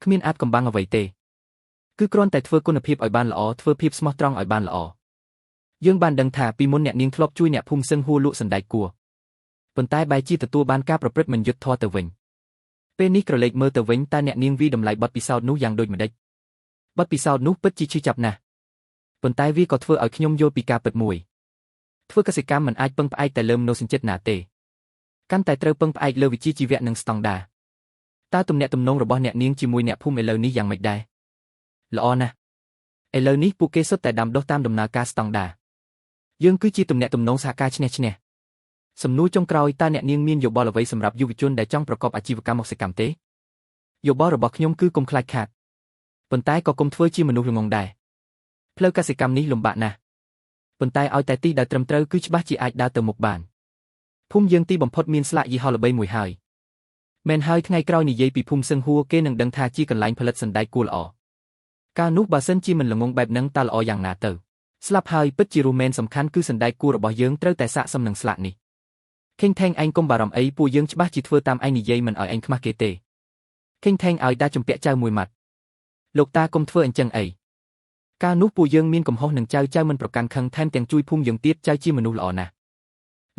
គ្មានអាចកំបាំងអ្វីទេគឺគ្រាន់តែធ្វើគុណភាពឲ្យបានល្អធ្វើភាពស្មោះត្រង់ឲ្យបានល្អយើងបានដឹងថាពីមុនអ្នកនាងធ្លាប់ជួយអ្នកភូមិសឹងហួរលក់សណ្ដែកគួរប៉ុន្តែបែរជាទទួលបានការប្រព្រឹត្តមិនយុត្តិធម៌ទៅវិញពេលនេះក្រឡេកមើលទៅវិញតើអ្នកនាងវិតម្លៃបទពិសោធន៍នោះយ៉ាងដូចម្ដេចបទពិសោធន៍នោះពិតជាឈឺចាប់ណាស់ប៉ុន្តែវាក៏ធ្វើឲ្យខ្ញុំយល់ពីការពិតមួយធ្វើកសិកម្មមិនអាចពឹងផ្អែកតែលើមនោសញ្ចិតណាទេកាន់តែត្រូវពឹងផ្អែកលើវិជ្ជាជីវៈនិងស្តង់ដារតើទំនាក់ទំនងរបស់អ្នកនាងជាមួយអ្នកភូមិឥឡូវនេះយ៉ាងម៉េចដែរល្អណាស់ឥឡូវនេះពួកគេសុទ្ធតែដាំដុះតាមដំណើរការស្តង់ដារយើងគឺជាទំនាក់ទំនងសហការឈ្នះឈ្នះសំណួរចុងក្រោយតើអ្នកនាងមានយោបល់អ្វីសម្រាប់យុវជនដែលចង់ប្រកបអាជីវកម្មកសិកម្មទេយោបល់របស់ខ្ញុំគឺកុំខ្លាចខាតប៉ុន្តែក៏កុំធ្វើជាមនុស្សល្ងងដែរផ្លូវកសិកម្មនេះលំបាកណាស់ប៉ុន្តែឲ្យតែទីដែលត្រឹមត្រូវគឺច្បាស់ជាអាចដើរទៅមុខបានភូមិយើងទីបំផុតមានស្លាកយីហោល្បីមួយហើយមែនហើយថ្ងៃក្រោយនិយាយពីភូមិសឹងហួរគេនឹងដឹងថាជាកន្លែងផលិតសណ្ដែកគួរល្អកាលនោះបើសិនជាមិនល្ងងបែបហ្នឹងតើល្អយ៉ាងណាទៅស្លាប់ហើយពិតជារស់មែនសំខាន់គឺសណ្ដែកគួររបស់យើងត្រូវតែសាកសមនឹងស្លាកនេះខេងថេងឯងកុំបារម្ភអីពួកយើងច្បាស់ជាធ្វើតាមឯងនិយាយមិនឲ្យឯងខ្មាស់គេទេខេងថេងឲ្យតាជំពាក់ចៅមួយម៉ាត់លោកតាកុំធ្វើអញ្ចឹងអីកាលនោះពួកយើងមានកំហុសនឹងចៅមិនប្រកាន់ខឹងថែមទាំងជួយភូមិយើងទៀតចៅជាមនុស្សល្អណាស់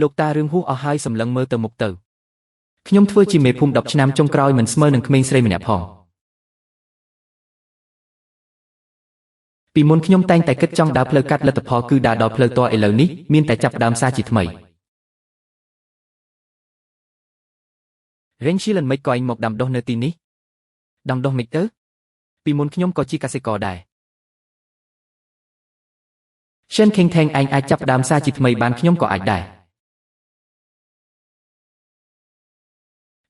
លោកតារឿងហួសអស់ហើយសម្លឹងមើលទៅមុខទៅខ្ញុំធ្វើជាមេភូមិ10ឆ្នាំចុងក្រោយមិនស្មើនឹងក្មេងស្រីម្នាក់ផងពីមុនខ្ញុំតែងតែគិតចង់ដើរផ្លូវកាត់លទ្ធផលគឺដើរដល់ផ្លូវតឥឡូវនេះមានតែចាប់ផ្ដើមសារជាថ្មីរេងឈីលមិនក៏ឯងមកដាំដុះនៅទីនេះដាំដុះមិនទៅពីមុនខ្ញុំក៏ជាកសិករដែរឈិនខេងថេងឯងអាចចាប់ផ្ដើមសារជាថ្មីបានខ្ញុំក៏អាចដែរ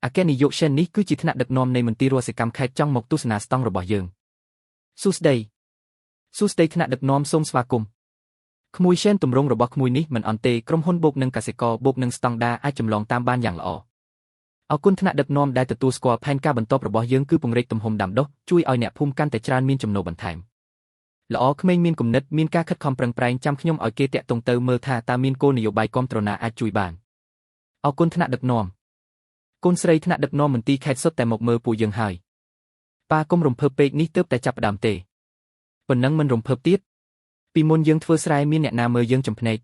អគ្គនាយកឈិននេះគឺជាថ្នាក់ដឹកនាំនៃមន្ទីររសកម្មខេត្តចង់មកទស្សនាស្តង់របស់យើងសួស្ដីថ្នាក់ដឹកនាំសូមស្វាគមន៍ក្មួយឈិនទម្រង់របស់ក្មួយនេះមិនអន់ទេក្រុមហ៊ុនបូកនឹងកសិករបូកនឹងស្តង់ដាអាចចម្លងតាមបានយ៉ាងល្អអរគុណថ្នាក់ដឹកនាំដែលទទួលស្គាល់ផែនការបន្តរបស់យើងគឺពង្រីកទំហំដាំដុះជួយឲ្យអ្នកភូមិកាន់តែច្រើនមានចំណូលបន្ថែមល្អក្មេងមានគំនិតមានការខិតខំប្រឹងប្រែងចាំខ្ញុំឲ្យគេតាក់ទងទៅមើលថាតើមានគោលនយោបាយគាំទ្រណាអាចជួយបានអរគុណថ្នាក់ដឹកនាំកូនស្រីថ្នាក់ដឹកនាំមន្ទីរខេត្តសុទ្ធតែមកមើលពួកយើងហើយប៉ាកុំរំភើបពេកនេះទើបតែចាប់ផ្ដើមទេប៉ុណ្ណឹងមិនរំភើបទៀតពីមុនយើងធ្វើស្រែមានអ្នកណាមើលយើងចំភ្នែក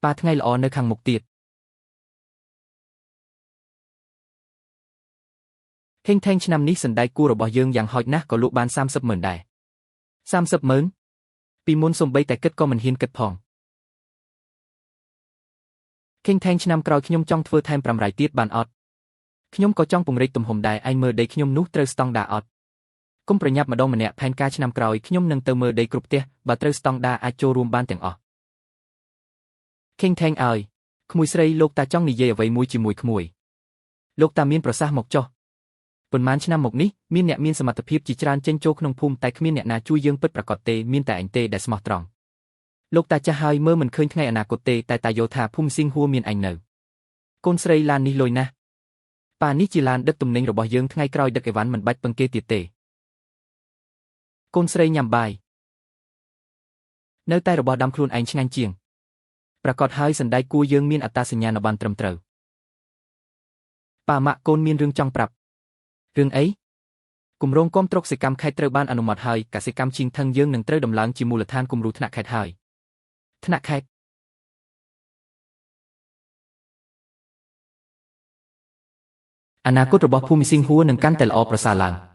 ប៉ាថ្ងៃល្អនៅខាងមុខទៀតខេងថេងឆ្នាំនេះសណ្ដែកគួររបស់យើងយ៉ាងហោចណាស់ក៏លក់បាន300000ដែរ300000ពីមុនសំបីតែគិតក៏មិនហ៊ានគិតផងខេងថេងឆ្នាំក្រោយខ្ញុំចង់ធ្វើថែម5រៃទៀតបានអត់ខ្ញុំក៏ចង់ពង្រីកទំហំដែរឯងមើលដីខ្ញុំនោះត្រូវស្តង់ដាអត់កុំប្រញាប់ម្ដងម្នាក់ផែនការឆ្នាំក្រោយខ្ញុំនឹងទៅមើលដីគ្រប់ផ្ទះបើត្រូវស្តង់ដាអាចចូលរួមបានទាំងអស់ខេងថេងឲ្យក្មួយស្រីលោកតាចង់និយាយអ្វីមួយជាមួយក្មួយលោកតាមានប្រសាសន៍មកចុះប៉ុន្មានឆ្នាំមកនេះមានអ្នកមានសមត្ថភាពជាច្រើនចេញចូលក្នុងភូមិតែគ្មានអ្នកណាជួយយើងពិតប្រាកដទេមានតែឯងទេដែលស្មោះត្រង់លោកតាចាស់ហើយមើលមិនឃើញថ្ងៃអនាគតទេតែតាយោថាភូមិស៊ីងហួរមានឯងនៅកូនស្រីឡាននេះលុយណាស់ប៉ានេះជាឡានដឹកទំនិញរបស់យើងថ្ងៃក្រោយដឹកអីវ៉ាន់មិនបាច់ពឹងគេទៀតទេកូនស្រីញ៉ាំបាយនៅតែរបស់ដាំខ្លួនឯងឆ្ងាញ់ជាងប្រកាសហើយសណ្ដែកគួរយើងមានអត្តសញ្ញាណប័ណ្ណត្រឹមត្រូវប៉ាម៉ាក់កូនមានរឿងចង់ប្រាប់រឿងអី គម្រោងគាំទ្រកសិកម្មខេត្តត្រូវបានអនុម័តហើយកសិកម្មជីងថឹងយើងនឹងត្រូវដំឡើងជាមូលដ្ឋានគំរូថ្នាក់ខេត្តហើយថ្នាក់ខេត្តអនាគតរបស់ភូមិស៊ីងហួរនឹងកាន់តែល្អប្រសើរឡើង